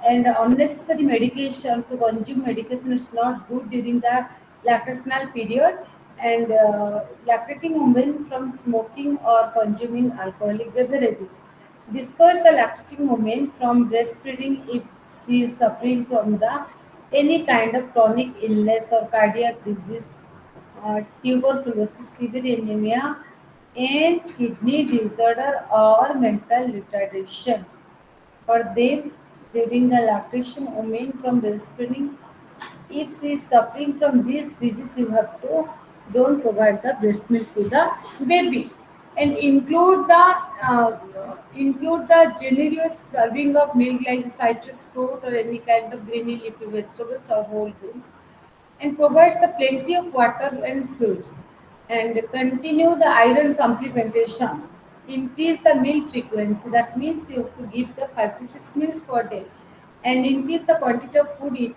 and unnecessary medication to consume medication is not good during the lactational period. And lactating women from smoking or consuming alcoholic beverages. Discourage the lactating woman from breastfeeding if she is suffering from the any kind of chronic illness or cardiac disease, tuberculosis, severe anemia, and kidney disorder or mental retardation. For them, during the lactation, women from breastfeeding, if she is suffering from this disease, you have to don't provide the breast milk to the baby, and include the generous serving of milk like citrus fruit or any kind of greeny leafy vegetables or whole grains, and provides the plenty of water and fluids. and continue the iron supplementation. Increase the meal frequency. That means you have to give the 5 to 6 meals per day, and increase the quantity of food eat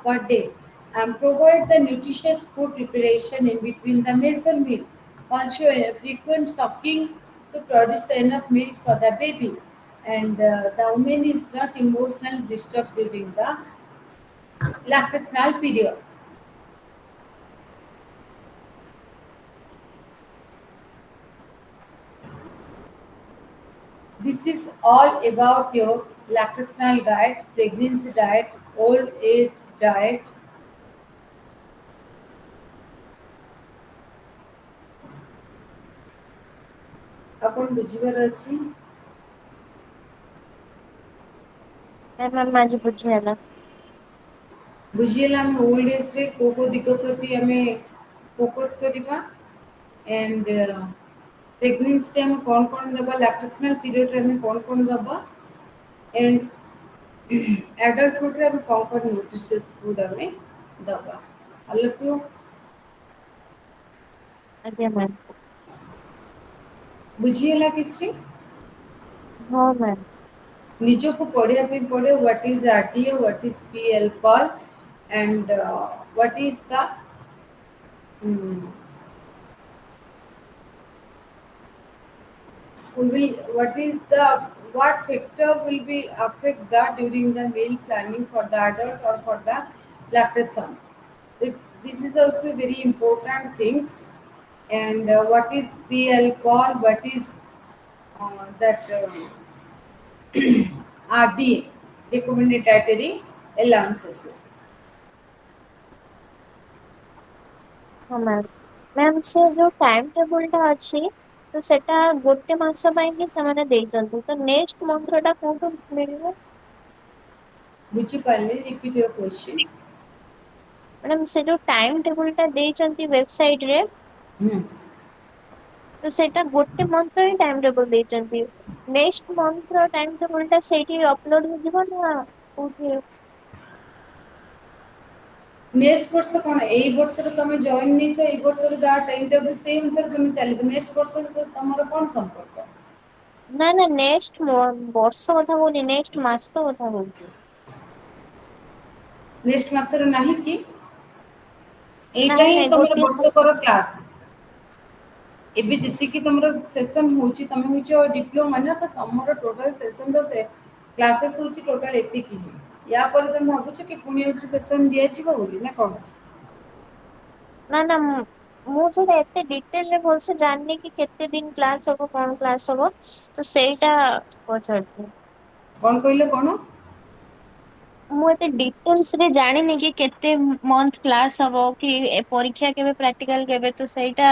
per day. And provide the nutritious food preparation in between the measure meal. Also, a frequent sucking to produce the enough milk for the baby. And the woman is not emotionally disturbed during the lactational period. This is all about your lactational diet, pregnancy diet, old age diet. ଆପଣ ବୁଝିବାର ଅଛି। Ma'am ଆଜି ବୁଝିହେଲା। ବୁଝିହେଲା ଆମେ old ଏଜ୍ରେ କେଉଁ କେଉଁ ଦିଗ ପ୍ରତି ଆମେ ଫୋକସ୍ କରିବା ଆଣ୍ଡ ପ୍ରେଗନେନ୍ସିରେ ଆମେ କ'ଣ ଦେବା, ଲାକ୍ଟେସନାଲ୍ ପିରିୟଡ଼ରେ ଆମେ କ'ଣ ଦେବା, ଆଣ୍ଡ ଆଡଲ୍ଟହୁଡ଼ରେ ଆମେ କ'ଣ ନ୍ୟୁଟ୍ରିସିୟସ୍ ଫୁଡ୍ ଆମେ ଦେବା। ଅଲ୍ ଅଫ୍ ୟୁ ଆଜ୍ଞା ମ୍ୟାମ୍। ବୁଝିହେଲା କିଛି? ହଁ ମ୍ୟାମ୍। ନିଜକୁ ପଢ଼ିବା ପାଇଁ ପଡ଼ିବ what is RTO, what is PL call and what is the what is the what factor will be affect that during the meal planning for the adult or for the lactation. This is also very important things. And what is PL call, what is that RDA, recommended dietary allowances. ହଁ ma'am. Ma'am ସେ ଯୋଉ time ଟେବୁଲଟା ଅଛି ତ ସେଟା ଗୋଟେ ମାସ ପାଇଁ ହିଁ ସେମାନେ ଦେଇଛନ୍ତି, ତ ନେକ୍ସଟ ମନ୍ଥଟା କୋଉଠୁ ମିଳିବ? ବୁଝିପାରିଲେ? repeat your question. ମ୍ୟାଡ଼ାମ ସେ ଯୋଉ ଟାଇମ୍ ଟେବୁଲଟା ଦେଇଛନ୍ତି ୱେବସାଇଟରେ, Hmm. ତ ସେଇଟା ଗୋଟେ ମନ୍ଥର ହିଁ ଟାଇମ୍ ଟେବୁଲ ଦେଇଛନ୍ତି। ନେକ୍ସଟ ମନ୍ଥର ଟାଇମ୍ ଟେବୁଲଟା ସେଇଠି ଅପଲୋଡ ହେଇଯିବ ନା କୋଉଠି? ନେକ୍ସଟ ବର୍ଷ କ'ଣ, ଏଇ ବର୍ଷରେ ତମେ ଜଏନ୍ ନେଇଛ, ଏଇ ବର୍ଷରେ ଯାହା ଟାଇମ୍ ଟେବୁଲ ସେଇ ଅନୁସାରେ ତମେ ଚାଲିବ। ନେକ୍ସଟ ବର୍ଷରେ ତମର କ'ଣ ସମ୍ପର୍କ? ନା ନା ନେକ୍ସଟ ବର୍ଷ କଥା କହୁନି, ନେକ୍ସଟ ମାସ କଥା କହୁଛି। ନେକ୍ସଟ ମାସରେ ନାହିଁ କି? ଏଇଟା ନାଇଁ ହିଁ ନାଇଁ ତମର ଗୋଟିଏ ବର୍ଷକର କ୍ଲାସ୍। ଏବେ ଯେତିକି ତମର ସେସନ୍ ହେଉଛି, ତମେ ହଉଛ ଡିପ୍ଲୋମା ନା, ତ ତମର ଟୋଟାଲ ସେସନର ସେ କ୍ଲାସେସ୍ ହେଉଛି ଟୋଟାଲ ଏତିକି ହିଁ। ୟା ପରେ ତମେ ଭାବୁଛ କି ପୁଣି ଆଉ ସେସନ୍ ଦିଆଯିବ ବୋଲି ନା କ'ଣ? ନା ନା ମୁଁ ସେଇଟା ଏତେ ଡିଟେଲରେ ଭଲସେ ଜାଣିନି କି କେତେ ଦିନ କ୍ଲାସ ହବ, କଣ କ୍ଲାସ ହବ, ତ ସେଇଟା ପଚାରୁଛି। କ'ଣ କହିଲେ କ'ଣ? ମୁଁ ଏତେ ଡିଟେଲ୍ସରେ ଜାଣିନି କି କେତେ ମନ୍ଥ କ୍ଲାସ ହବ କି ପରୀକ୍ଷା କେବେ, ପ୍ରାକ୍ଟିକାଲ କେବେ, ତ ସେଇଟା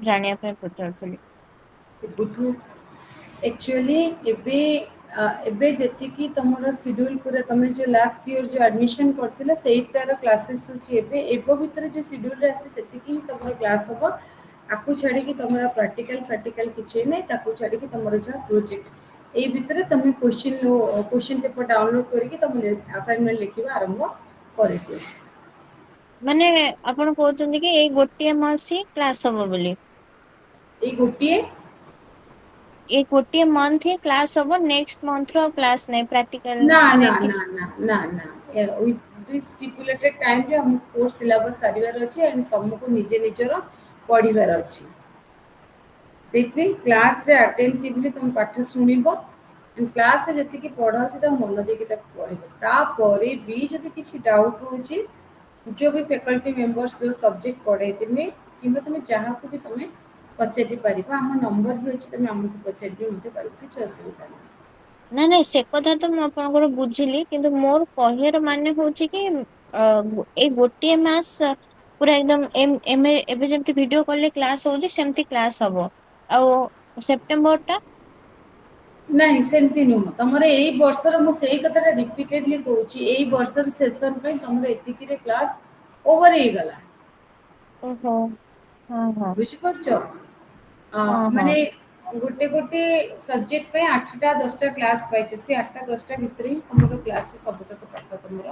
ଜାଣିବା ପାଇଁ ପଚାରୁଥିଲି। ଏବେଠୁ ଆକ୍ଚୁଆଲି ଏବେ ଯେତିକି ତମର ସିଡ୍ୟୁଲ୍ ପୁରା ତମେ ଯେଉଁ ଲାଷ୍ଟ ଇୟର ଯେଉଁ ଆଡ଼ମିସନ୍ କରିଥିଲ ସେଇଟାର କ୍ଲାସେସ୍ ହେଉଛି ଏବେ ଭିତରେ ଯେଉଁ ସିଡ୍ୟୁଲ୍ରେ ଆସିଛି ସେତିକି ହିଁ ତମର କ୍ଲାସ୍ ହେବ। ଆକୁ ଛାଡ଼ିକି ତମର ପ୍ରାକ୍ଟିକାଲ କିଛି ନାହିଁ, ତାକୁ ଛାଡ଼ିକି ତମର ଯାହା ପ୍ରୋଜେକ୍ଟ, ଏଇ ଭିତରେ ତମେ କୋଶ୍ଚିନ୍ ପେପର ଡାଉନଲୋଡ୍ କରିକି ତମେ ଆସାଇନମେଣ୍ଟ ଲେଖିବା ଆରମ୍ଭ କରିଦିଅ। ମାନେ ଆପଣ କହୁଛନ୍ତି କି ଏଇ ଗୋଟିଏ ମାସ ହିଁ କ୍ଲାସ ହବ ବୋଲି? ଏଇ ଗୋଟିଏ ଏଇ ଗୋଟିଏ ମନ୍ଥ ହିଁ କ୍ଲାସ ହବ, ନେକ୍ସଟ ମନ୍ଥର ଆଉ କ୍ଲାସ ନାହିଁ, ପ୍ରାକ୍ଟିକାଲ ନା ନା ମାନେ ନା କିଛି? ନା ନା ନା ଷ୍ଟିପୁଲେଟେଡ୍ ଟାଇମରେ ଆମକୁ କୋର୍ସ ସିଲାବସ୍ ସାରିବାର ଅଛି ଆଣ୍ଡ ତମକୁ ନିଜେ ନିଜର ପଢ଼ିବାର ଅଛି। ସେଇଥିପାଇଁ କ୍ଲାସରେ ଆଟେଣ୍ଟିଭଲି ତମେ ପାଠ ଶୁଣିବ, କ୍ଲାସରେ ଯେତିକି ପଢ଼ା ହେଉଛି ତାକୁ ମନ ଦେଇକି ତାକୁ ପଢ଼ିବ। ତାପରେ ବି ଯଦି କିଛି ଡାଉଟ୍ ରହୁଛି, जो भी फैकल्टी मेंबर्स जो सब्जेक्ट पढ़ेइथिबे किंवा तुम जहाँ भी तुम पचारि पार, आम नंबर भी अच्छे, तुम आमको पचारि भी पार, किसी असुविधा नहीं। ନାଇଁ ନାଇଁ ସେ କଥା ତ ମୁଁ ଆପଣଙ୍କର ବୁଝିଲି, କିନ୍ତୁ ମୋର କହିବାର ମାନେ ହଉଛି କି ଏଇ ଗୋଟିଏ ମାସ ପୁରା ଏକଦମ ଏବେ ଯେମିତି ଭିଡିଓ କଲରେ କ୍ଲାସ ହଉଛି ସେମିତି କ୍ଲାସ ହବ, ଆଉ ସେପ୍ଟେମ୍ବର ଟା? ନାଇଁ ସେମିତି ନୁହଁ, ତମର ଏଇ ବର୍ଷର, ମୁଁ ସେଇ କଥାଟା ରିପିଟେଡଲି କହୁଛି, ଏଇ ବର୍ଷର ସେସନ ପାଇଁ ତମର ଏତିକିରେ କ୍ଲାସ ଓଭର ହେଇଗଲା। ଓହୋ। ହଁ ହଁ ବୁଝିପାରୁଛ? ହଁ ହଁ। ମାନେ ଗୋଟେ ଗୋଟେ ସବଜେକ୍ଟ ପାଇଁ 8ଟା 10ଟା କ୍ଲାସ୍ ପାଇছে, ସେ 8ଟା 10ଟା ଭିତରେ ହିଁ ତମର କ୍ଲାସରେ ସବୁତକ ପାଠ ତମର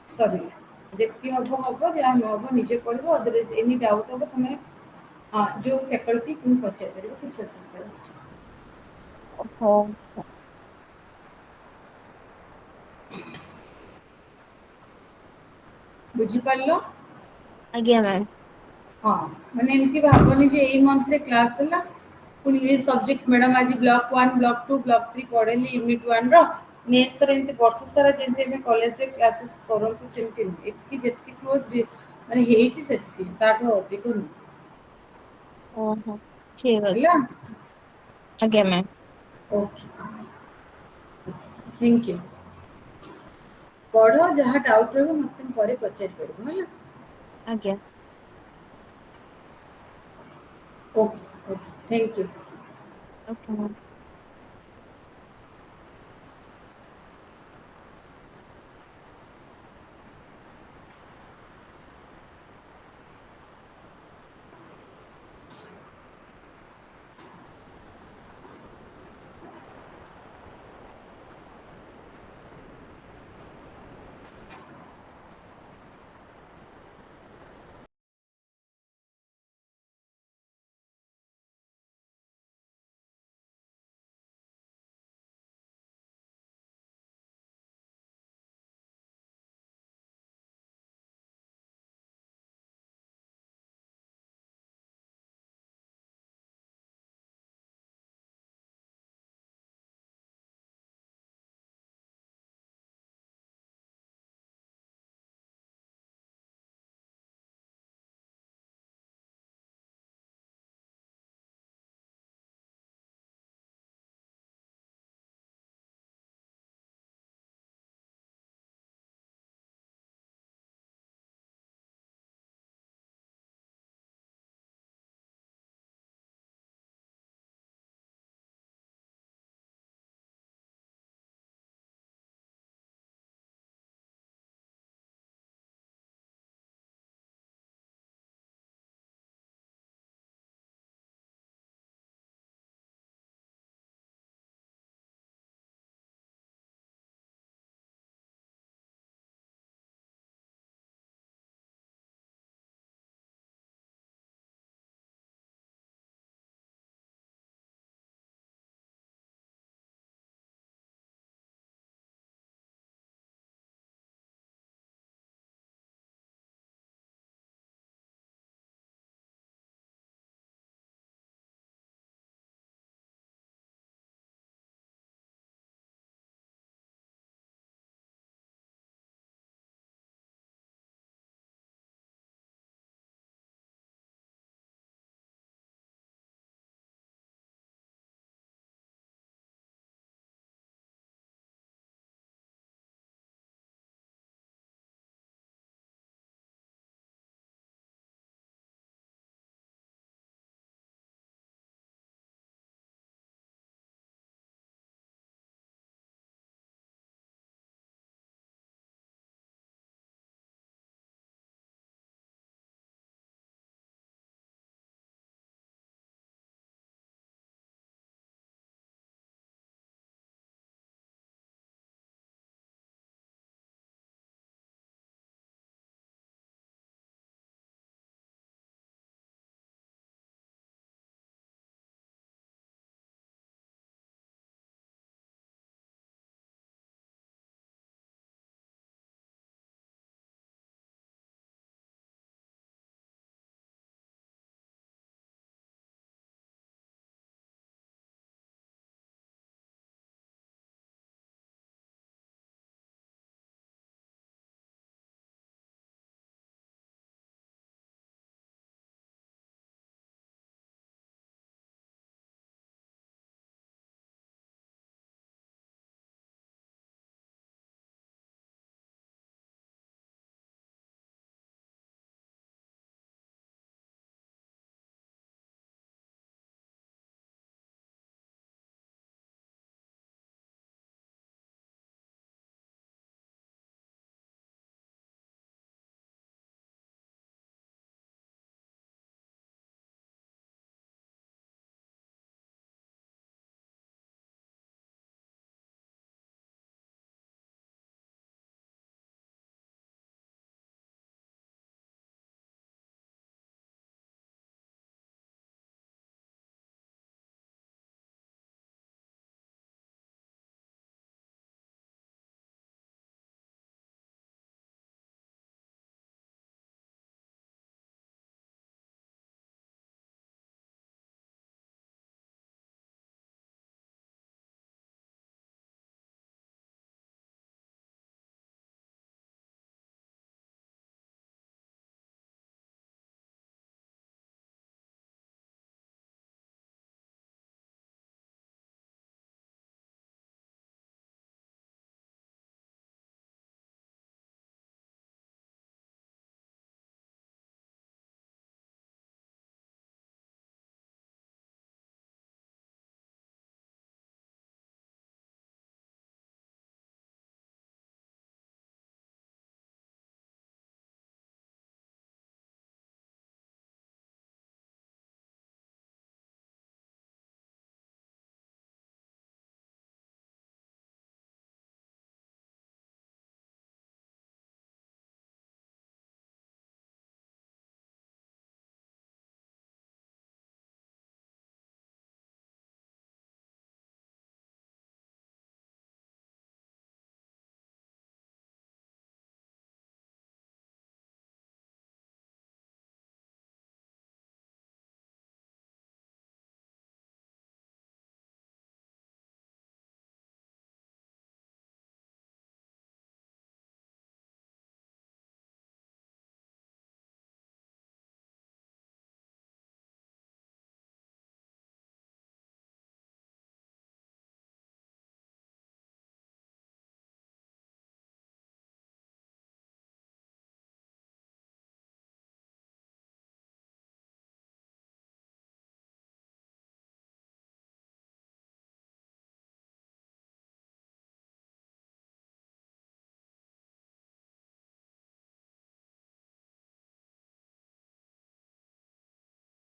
ସରିଲା। ଯେତିକି ହବ ହବ, ଯାହା ନ ହବ ନିଜେ ପଢିବ। ଅଦରୱାଇଜ ଏନି ଡାଉଟ୍ ହବ ତମେ जो फैकल्टी तुम पचार पारिबो कुछ असुविधा नहीं। ହଉ बुझी पारलो? ଆଜ୍ଞା ମ୍ୟାମ୍। हाँ माने एमती भाबनी जे एई मंथ रे क्लास हला पुनी ये सब्जेक्ट मैडम आज ब्लॉक 1 ब्लॉक 2 ब्लॉक 3 पढ़ेली यूनिट 1 रो नेक्स्ट तरह एमती वर्ष सारा जेमती हम कॉलेज रे क्लासेस करंतु सेमती एतकी जेतकी क्लोज माने हेची सेतकी ताठो अधिक नु ଓହୋ ଠିକ ଅଛି। हला। ଆଜ୍ଞା ମ୍ୟାମ୍। Okay thank you. पढ़ो जहाँ डाउट रहबो मते परे पचारि परबो हला। ଆଜ୍ଞା। Okay okay thank you. Okay ma'am.